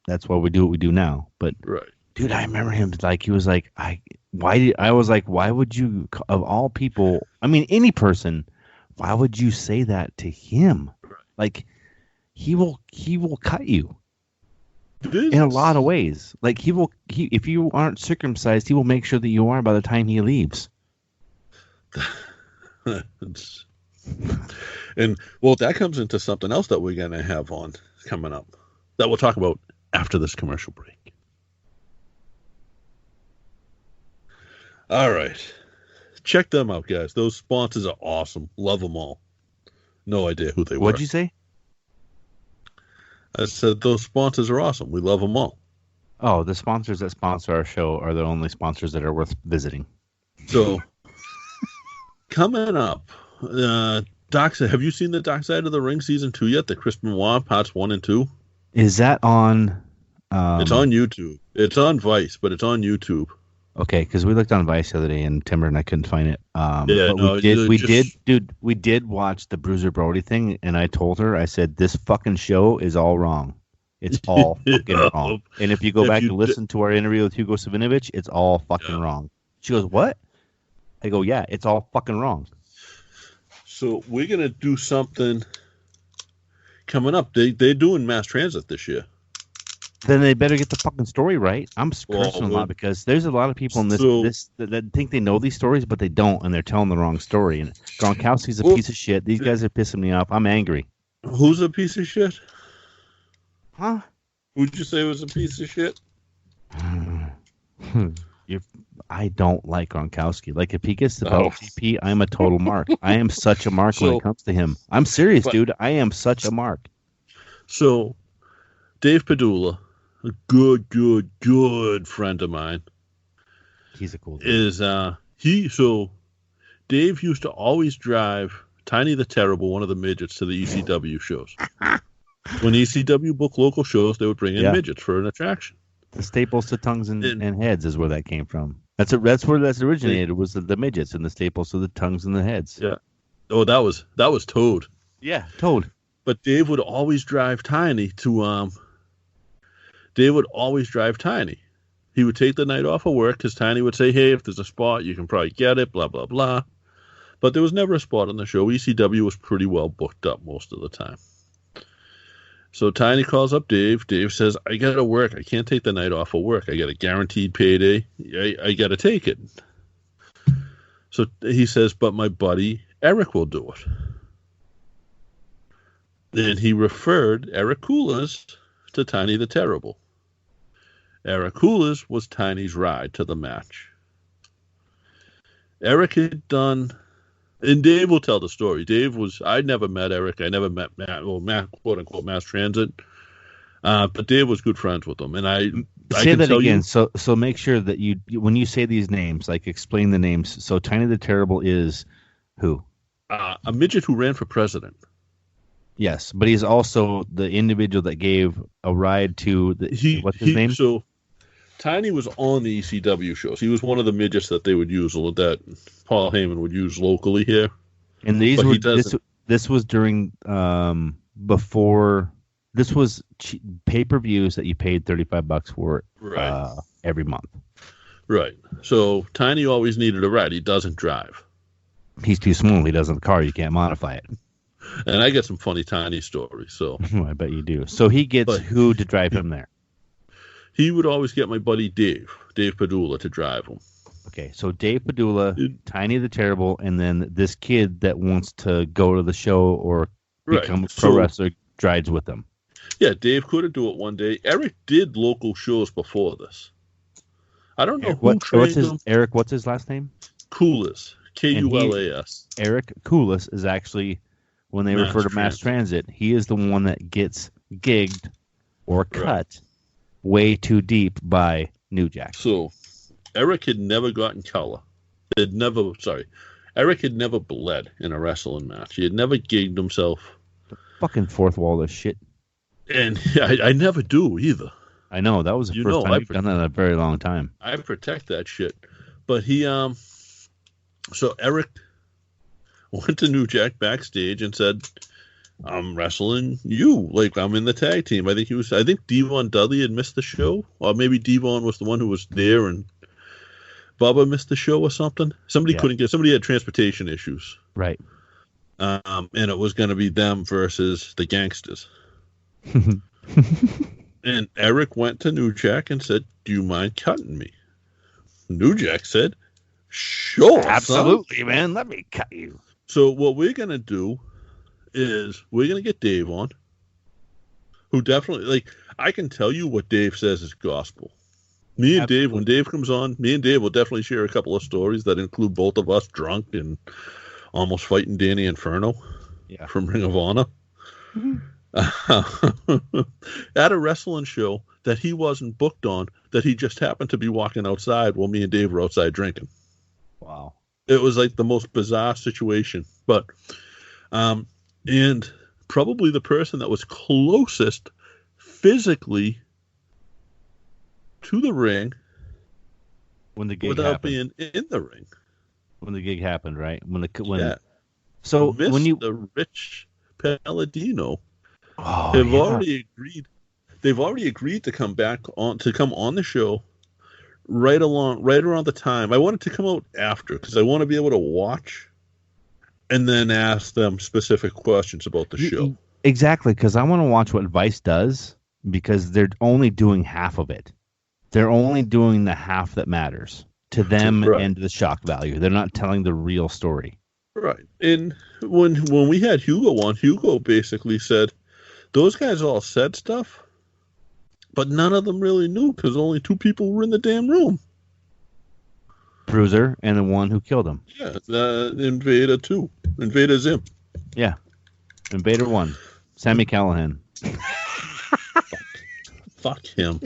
That's why we do what we do now. But dude, I remember him like, he was like, why would you, of all people, I mean, any person, why would you say that to him? Like, he will cut you in a lot of ways. Like, if you aren't circumcised, he will make sure that you are by the time he leaves. And well, that comes into something else that we're gonna have on coming up that we'll talk about after this commercial break. All right, check them out, guys. Those sponsors are awesome. Love them all. No idea who they were. What'd you say? I said those sponsors are awesome. We love them all. Oh, the sponsors that sponsor our show are the only sponsors that are worth visiting. So, coming up, have you seen the Dark Side of the Ring season 2 yet? The Chris Benoit parts 1 and 2. Is that on? It's on YouTube. It's on Vice, but it's on YouTube. Okay, because we looked on Vice the other day and Timber and I couldn't find it. We did watch the Bruiser Brody thing, and I told her, I said, this fucking show is all wrong. It's all fucking Yeah. wrong. And if you go back you and listen to our interview with Hugo Savinovich, it's all fucking wrong. She goes, what? I go, yeah, it's all fucking wrong. So we're going to do something coming up. They're doing mass transit this year. Then they better get the fucking story right. I'm cursing a lot because there's a lot of people in this that think they know these stories, but they don't, and they're telling the wrong story. And Gronkowski's a piece of shit. These guys are pissing me off. I'm angry. Who's a piece of shit? Huh? Who'd you say was a piece of shit? I don't like Gronkowski. Like, if he gets the belt GP, I'm a total mark. I am such a mark when it comes to him. I'm serious, dude. I am such a mark. So, Dave Padula, a good friend of mine. He's a cool dude. So Dave used to always drive Tiny the Terrible, one of the midgets, to the ECW shows. When ECW booked local shows, they would bring in midgets for an attraction. The Staples to Tongues and Heads is where that came from. That's where that originated, was the midgets and the Staples to the Tongues and the Heads. Yeah. Oh, that was Toad. Yeah, Toad. But Dave would always drive Tiny to Dave would always drive Tiny. He would take the night off of work because Tiny would say, hey, if there's a spot, you can probably get it, blah, blah, blah. But there was never a spot on the show. ECW was pretty well booked up most of the time. So Tiny calls up Dave. Dave says, I got to work. I can't take the night off of work. I got a guaranteed payday. I got to take it. So he says, but my buddy Eric will do it. Then he referred Eric Coolers to Tiny the Terrible. Eric Coolers was Tiny's ride to the match. Eric had done, and Dave will tell the story. I'd never met Eric. I never met Matt, quote unquote, Mass Transit. But Dave was good friends with him. And I say that again. So make sure that you, when you say these names, like explain the names. So Tiny the Terrible is who? A midget who ran for president. Yes, but he's also the individual that gave a ride to what's his name? So Tiny was on the ECW shows. He was one of the midgets that they would use, that Paul Heyman would use locally here. And this was during before. This was pay-per-views that you paid $35 for every month. Right. So Tiny always needed a ride. He doesn't drive. He's too small. He doesn't have a car. You can't modify it. And I get some funny Tiny stories. So I bet you do. So he gets who to drive him there? He would always get my buddy Dave Padula, to drive him. Okay, so Dave Padula, Tiny the Terrible, and then this kid that wants to go to the show or become a pro wrestler drives with them. Yeah, Dave couldn't do it one day. Eric did local shows before this. I don't know who trained him. Eric, what's his last name? Kulas. Kulas. Eric Kulas is actually, when they refer to Mass Transit, he is the one that gets gigged or cut way too deep by New Jack. So Eric had never gotten color. Eric had never bled in a wrestling match. He had never gigged himself. The fucking fourth wall of shit. And I never do either. I know, that was the first time I've done that in a very long time. I protect that shit. But he so Eric went to New Jack backstage and said, I'm wrestling you. Like, I'm in the tag team. I think Devon Dudley had missed the show. Or maybe Devon was the one who was there and Bubba missed the show or something. Somebody had transportation issues. Right. And it was going to be them versus the Gangsters. And Eric went to New Jack and said, do you mind cutting me? New Jack said, sure. Absolutely, son. Man. Let me cut you. So what we're going to do is we're going to get Dave on, who definitely, I can tell you what Dave says is gospel. Me and Dave, when Dave comes on, me and Dave will definitely share a couple of stories that include both of us drunk and almost fighting Danny Inferno from Ring of Honor. Mm-hmm. At a wrestling show that he wasn't booked on, that he just happened to be walking outside while me and Dave were outside drinking. Wow. It was like the most bizarre situation. But, and probably the person that was closest physically to the ring when the gig without happened. being in the ring. When the gig happened, right? So when Rich Palladino have already agreed they've already agreed to come on the show right around the time. I want it to come out after because I want to be able to watch and then ask them specific questions about the show. Exactly, because I want to watch what Vice does because they're only doing half of it. They're only doing the half that matters to them and to the shock value. They're not telling the real story. Right. And when we had Hugo on, Hugo basically said those guys all said stuff, but none of them really knew because only 2 people were in the damn room. Bruiser and the one who killed him. Yeah, Invader 2. Invader Zim. Yeah. Invader 1. Sami Callihan. Fuck him.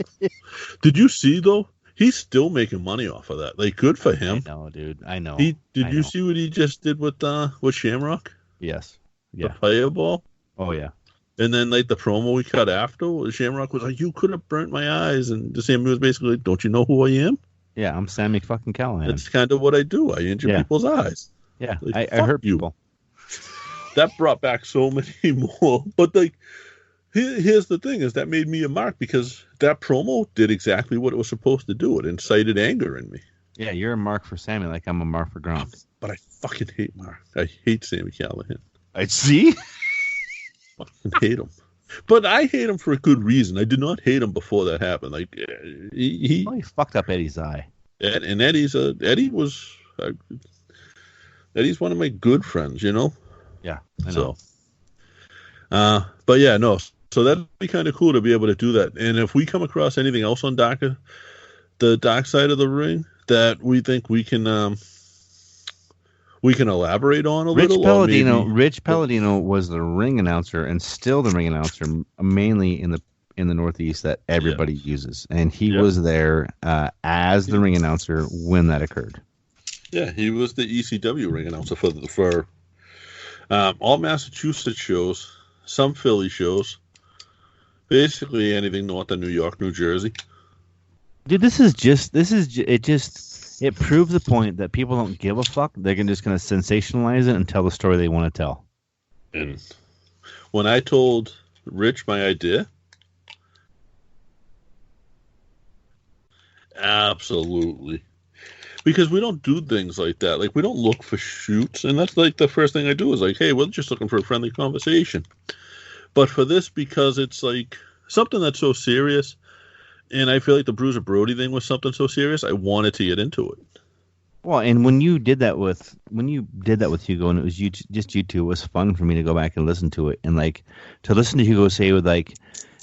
Did you see, though? He's still making money off of that. Like, good for him. I know, dude. I know. Did you see what he just did with Shamrock? Yes. Yeah. The fireball? Oh, yeah. And then, like, the promo we cut after, Shamrock was like, you could have burnt my eyes. And Sammy was basically like, don't you know who I am? Yeah, I'm Sami fucking Callihan. That's kind of what I do. I injure people's eyes. Yeah, like, I hurt people. That brought back so many more. But, like, here's the thing, is that made me a mark because that promo did exactly what it was supposed to do. It incited anger in me. Yeah, you're a mark for Sammy like I'm a mark for Gronk. But I fucking hate Mark. I hate Sami Callihan. I see. Fucking hate him. But I hate him for a good reason. I did not hate him before that happened. Like he fucked up Eddie's eye. And Eddie's one of my good friends, you know. Yeah, I know. So, but yeah, no. So that'd be kind of cool to be able to do that. And if we come across anything else on the dark side of the ring that we think we can elaborate on a little. Rich Palladino was the ring announcer and still the ring announcer, mainly in the Northeast that everybody uses, and he was there as the ring announcer when that occurred. Yeah, he was the ECW ring announcer for all Massachusetts shows, some Philly shows, basically anything north of New York, New Jersey. Dude, it proves the point that people don't give a fuck. They're just going to sensationalize it and tell the story they want to tell. And when I told Rich my idea, absolutely. Because we don't do things like that. Like, we don't look for shoots. And that's like the first thing I do is like, hey, we're just looking for a friendly conversation. But for this, because it's like something that's so serious, and I feel like the Bruiser Brody thing was something so serious, I wanted to get into it. Well, and when you did that with Hugo, and it was just you two, it was fun for me to go back and listen to it, and like to listen to Hugo say with like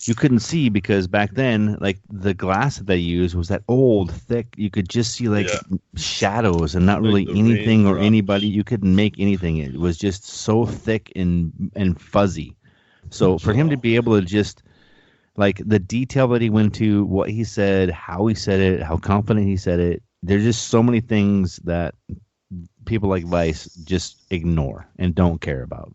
you couldn't see because back then like the glass that they used was that old thick. You could just see like shadows and not really anything or anybody. You couldn't make anything. It was just so thick and fuzzy. So for him to be able to just like the detail that he went to, what he said, how he said it, how confident he said it. There's just so many things that people like Vice just ignore and don't care about.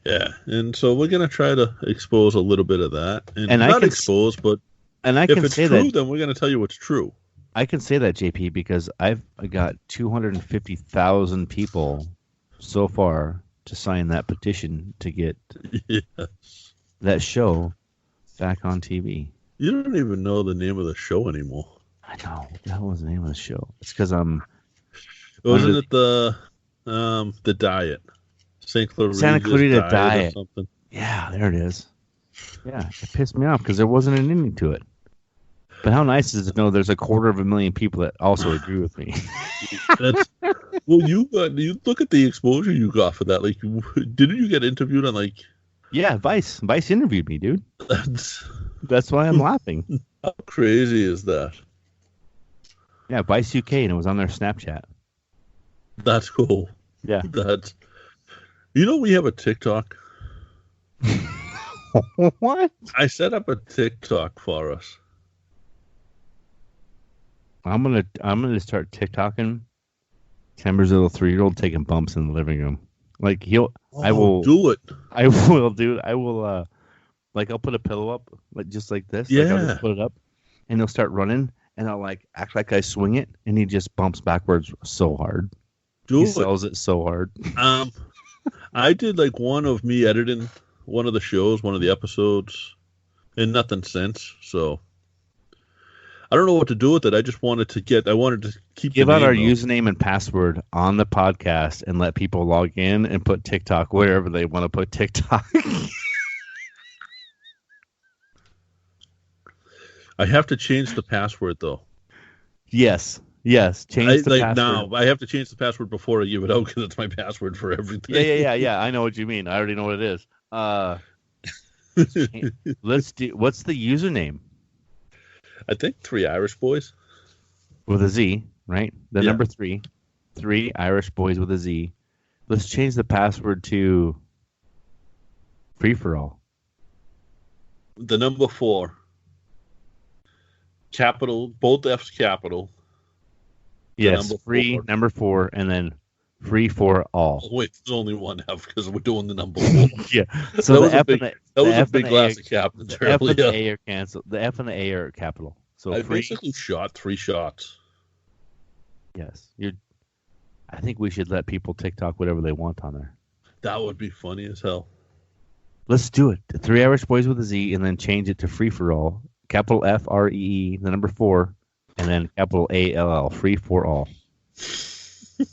Yeah, and so we're gonna try to expose a little bit of that, and not expose, but if it's true, then we're gonna tell you what's true. I can say that, JP, because I got 250,000 people so far to sign that petition to get that show back on TV. You don't even know the name of the show anymore. I know. What the hell was the name of the show? It's because Wasn't it the diet? Santa Clarita Diet. Or something. Yeah, there it is. Yeah, it pissed me off because there wasn't an ending to it. But how nice is it to know there's 250,000 people that also agree with me? Well, you look at the exposure you got for that. Like, didn't you get interviewed on like? Yeah, Vice interviewed me, dude. That's why I'm laughing. How crazy is that? Yeah, Vice UK, and it was on their Snapchat. That's cool. Yeah. You know, we have a TikTok. What? I set up a TikTok for us. I'm gonna start TikToking. Timber's little 3-year-old taking bumps in the living room. Like I will do it. I will, dude. I will. Like I'll put a pillow up, like just like this. Yeah. Like I'll just put it up, and he'll start running, and I'll like act like I swing it, and he just bumps backwards so hard. He sells it so hard. I did like one of me editing one of the shows, one of the episodes, and nothing since. So I don't know what to do with it. I just wanted to keep give the out name, our though. username and password on the podcast and let people log in and put TikTok wherever they want to put TikTok. I have to change the password though. Yes. Change the password. Now I have to change the password before I give it out because it's my password for everything. Yeah. I know what you mean. I already know what it is. Let's do. What's the username? I think 3 Irish Boys with a Z, right? The number 3 Irish Boys with a Z. Let's change the password to free for all. The number 4. Capital, both F's capital. Yes, number 4, and then free for all. Oh, wait, there's only one F because we're doing the number 4. Yeah, so that was a big glass of Captain. The F and the A are canceled. The F and the A are capital. So I basically shot 3 shots. Yes, I think we should let people TikTok whatever they want on there. That would be funny as hell. Let's do it. 3 Irish Boys with a Z, and then change it to free for all. Capital FREE, the number 4, and then capital ALL, free for all. This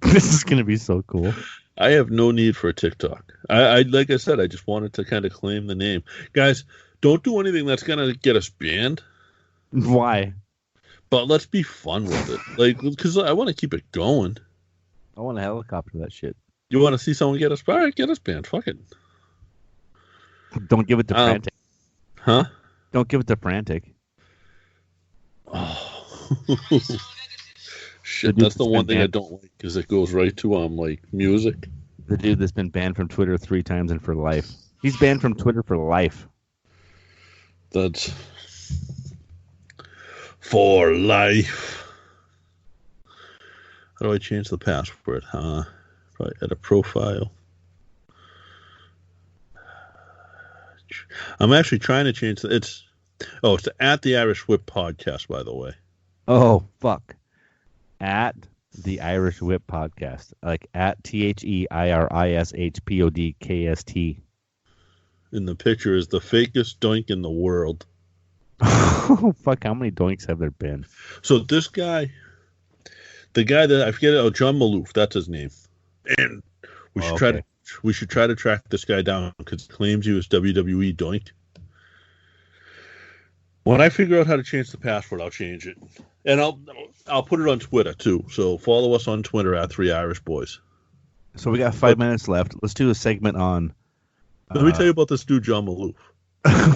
is going to be so cool. I have no need for a TikTok. I like I said, I just wanted to kind of claim the name. Guys, don't do anything that's going to get us banned. Why? But let's be fun with it. Like, because I want to keep it going. I want to helicopter that shit. You want to see someone get us banned? All right, get us banned. Fuck it. Don't give it to Frantic. Huh? Don't give it to Frantic. Oh. Shit, that's the one thing I don't like because it goes right to like music. The dude that's been banned from Twitter 3 times and for life. He's banned from Twitter for life. That's for life. How do I change the password? Probably add a profile. I'm actually trying to change it's at the Irish Whip podcast, by the way. Oh, fuck. At the Irish Whip podcast. Like at THEIRISHPODKST. And the picture is the fakest doink in the world. Oh, fuck. How many doinks have there been? So this guy, the guy that I forget, John Maloof, that's his name. And we should try to track this guy down because he claims he was WWE doink. When I figure out how to change the password, I'll change it. And I'll put it on Twitter, too. So follow us on Twitter at 3 Irish Boys. So we got 5 minutes left. Let's do a segment on... Let me tell you about this dude, John Maloof.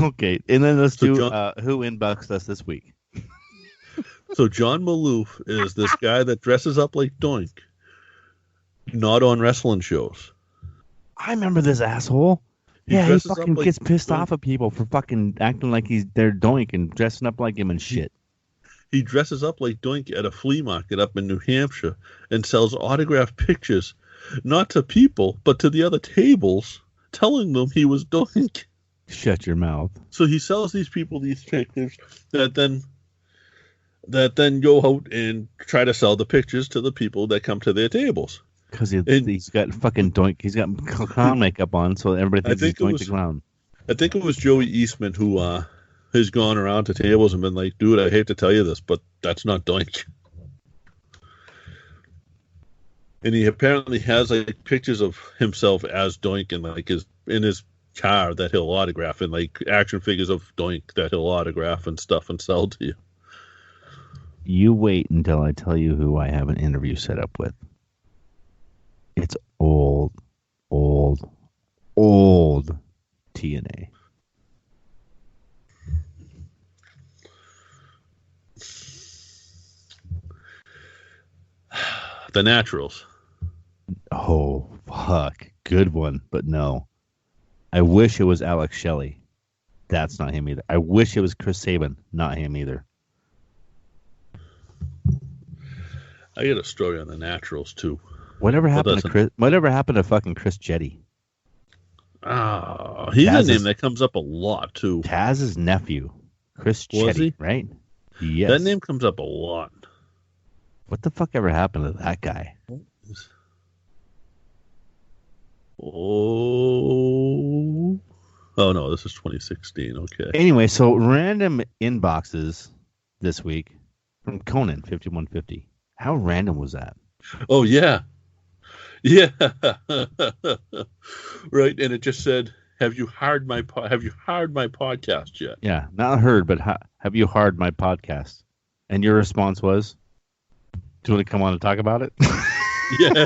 Okay. And then let's do who inboxed us this week. So John Maloof is this guy that dresses up like Doink, not on wrestling shows. I remember this asshole. He fucking gets pissed Doink. off at people for fucking acting like they're Doink and dressing up like him and shit. He dresses up like Doink at a flea market up in New Hampshire and sells autographed pictures, not to people, but to the other tables, telling them he was Doink. Shut your mouth. So he sells these people these pictures that then go out and try to sell the pictures to the people that come to their tables. Because he's got fucking Doink. He's got clown makeup on, so everybody thinks he's Doink the Clown. I think it was Joey Eastman who has gone around to tables and been like, dude, I hate to tell you this, but that's not Doink. And he apparently has like pictures of himself as Doink and like in his car that he'll autograph and like action figures of Doink that he'll autograph and stuff and sell to you. You wait until I tell you who I have an interview set up with. It's old TNA. The Naturals. Oh, fuck. Good one, but no. I wish it was Alex Shelley. That's not him either. I wish it was Chris Sabin. Not him either. I got a story on the Naturals too. Whatever happened to fucking Chris Jetty? Ah, he's a name that comes up a lot too. Taz's nephew, Chris Jetty, right? Yes. That name comes up a lot. What the fuck ever happened to that guy? Oh, Oh, no, this is 2016. Okay. Anyway, so random inboxes this week from Conan 5150. How random was that? Oh, yeah. Yeah. Right. And it just said, have you hired my podcast yet? Yeah, not heard, but have you heard my podcast? And your response was, do you want to come on and talk about it? Yeah.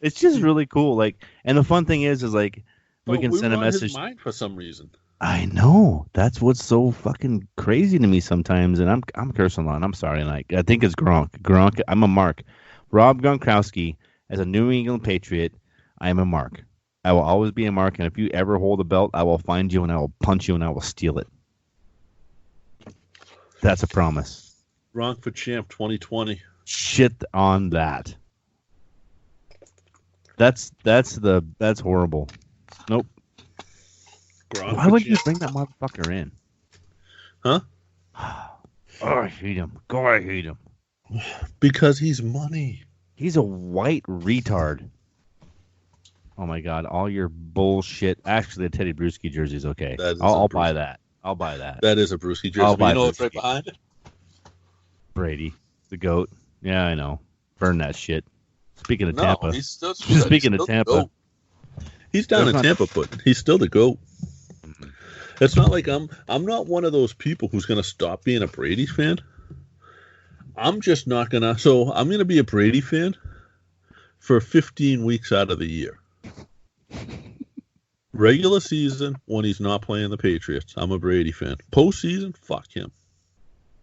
It's just really cool. Like, and the fun thing is like, we can send a message. His mind for some reason. I know. That's what's so fucking crazy to me sometimes, and I'm cursing a lot. I'm sorry. Like, I think it's Gronk. Gronk. I'm a mark. Rob Gronkowski, as a New England Patriot, I am a mark. I will always be a mark, and if you ever hold a belt, I will find you and I will punch you and I will steal it. That's a promise. Gronk for champ 2020. Shit on that. That's horrible. Nope. Gronk Why would you bring that motherfucker in? Huh? Oh, I hate him. God, I hate him. Because he's money. He's a white retard. Oh my God! All your bullshit. Actually, the Teddy Bruschi jersey is okay. I'll buy that. I'll buy that. That is a Bruschi jersey. I'll buy you know Bruschi. what's right behind it? Brady, the GOAT. Yeah, I know. Burn that shit. Speaking of No, Tampa. he's still, Speaking of Tampa. He's down in Tampa, but he's still the GOAT. It's not like I'm not one of those people who's going to stop being a Brady fan. I'm just not going to. So I'm going to be a Brady fan for 15 weeks out of the year. Regular season, when he's not playing the Patriots, I'm a Brady fan. Postseason, fuck him.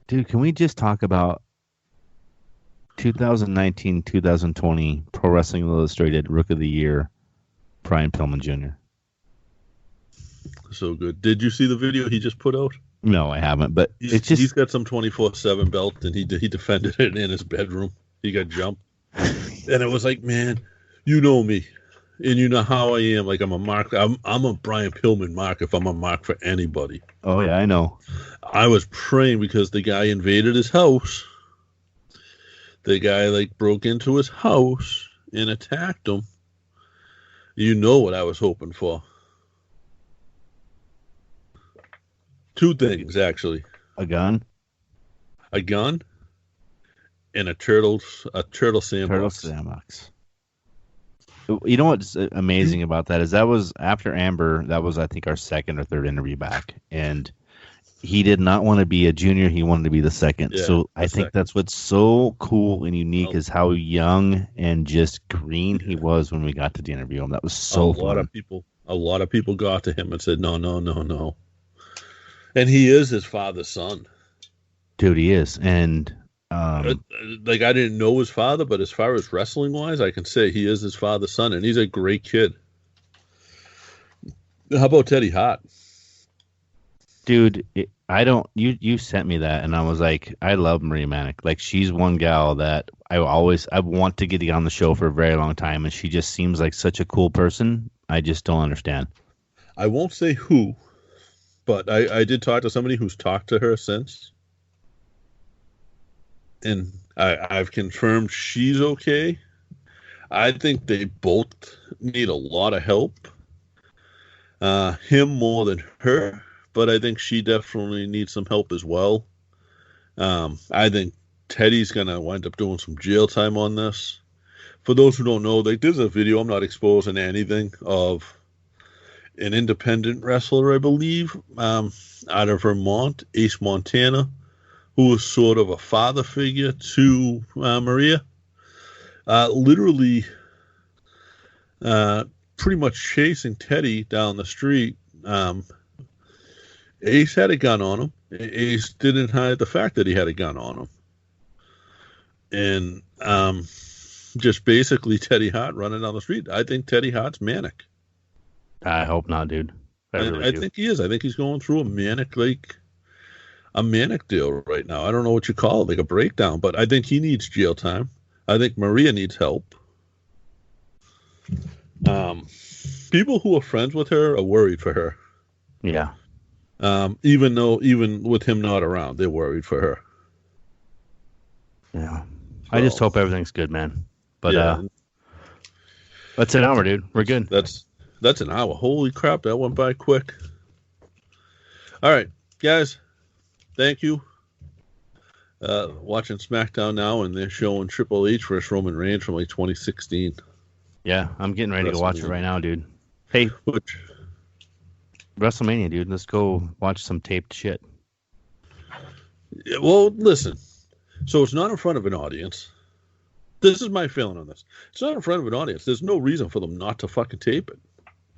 Dude, can we just talk about 2019-2020 Pro Wrestling Illustrated Rook of the Year, Brian Pillman Jr.? So good. Did you see the video he just put out? No, I haven't. But he's got some 24/7 belt, and he defended it in his bedroom. He got jumped, and it was like, man, you know me, and you know how I am. Like I'm a mark. I'm a Brian Pillman mark. If I'm a mark for anybody. Oh yeah, I know. I was praying because the guy invaded his house. The guy like broke into his house and attacked him. You know what I was hoping for. Two things, actually. A gun? A gun and a turtle sandbox. Turtle sandbox. You know what's amazing about that is that was after Amber. That was, I think, our second or third interview back. And he did not want to be a junior. He wanted to be the second. Yeah, so I think that's what's so cool and unique is how young and just green he was when we got to the interview him. That was so fun. A lot of people got to him and said, no. And he is his father's son. Dude, he is. And like I didn't know his father, but as far as wrestling wise, I can say he is his father's son, and he's a great kid. How about Teddy Hart? Dude, you sent me that, and I was like, I love Marie Manic. Like, she's one gal that I want to get on the show for a very long time, and she just seems like such a cool person. I just don't understand. I won't say who, but I did talk to somebody who's talked to her since. And I've confirmed she's okay. I think they both need a lot of help. Him more than her, but I think she definitely needs some help as well. I think Teddy's going to wind up doing some jail time on this. For those who don't know, like, there's a video, I'm not exposing anything, of an independent wrestler, I believe, out of Vermont, Ace Montana, who was sort of a father figure to Maria. Literally pretty much chasing Teddy down the street. Ace had a gun on him. Ace didn't hide the fact that he had a gun on him. And just basically Teddy Hart running down the street. I think Teddy Hart's manic. I hope not, dude. I think he is. I think he's going through a manic deal right now. I don't know what you call it, like a breakdown, but I think he needs jail time. I think Maria needs help. People who are friends with her are worried for her. Yeah. Even with him not around, they're worried for her. Yeah. I just hope everything's good, man. But yeah. That's an hour, dude. We're good. That's an hour. Holy crap, that went by quick. All right, guys. Thank you. Watching SmackDown now, and they're showing Triple H versus Roman Reigns from like 2016. Yeah, I'm getting ready to go watch it right now, dude. Hey, WrestleMania, dude. Let's go watch some taped shit. Yeah, well, listen. So it's not in front of an audience. This is my feeling on this. It's not in front of an audience. There's no reason for them not to fucking tape it.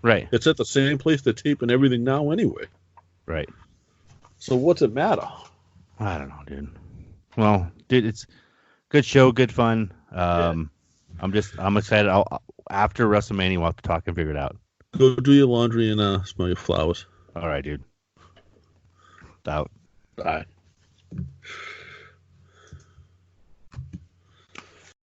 Right. It's at the same place they're taping everything now anyway. Right. So what's it matter? I don't know, dude. Well, dude, it's good show, good fun. I'm excited. After WrestleMania, we'll have to talk and figure it out. Go do your laundry and smell your flowers. All right, dude. Out. Bye.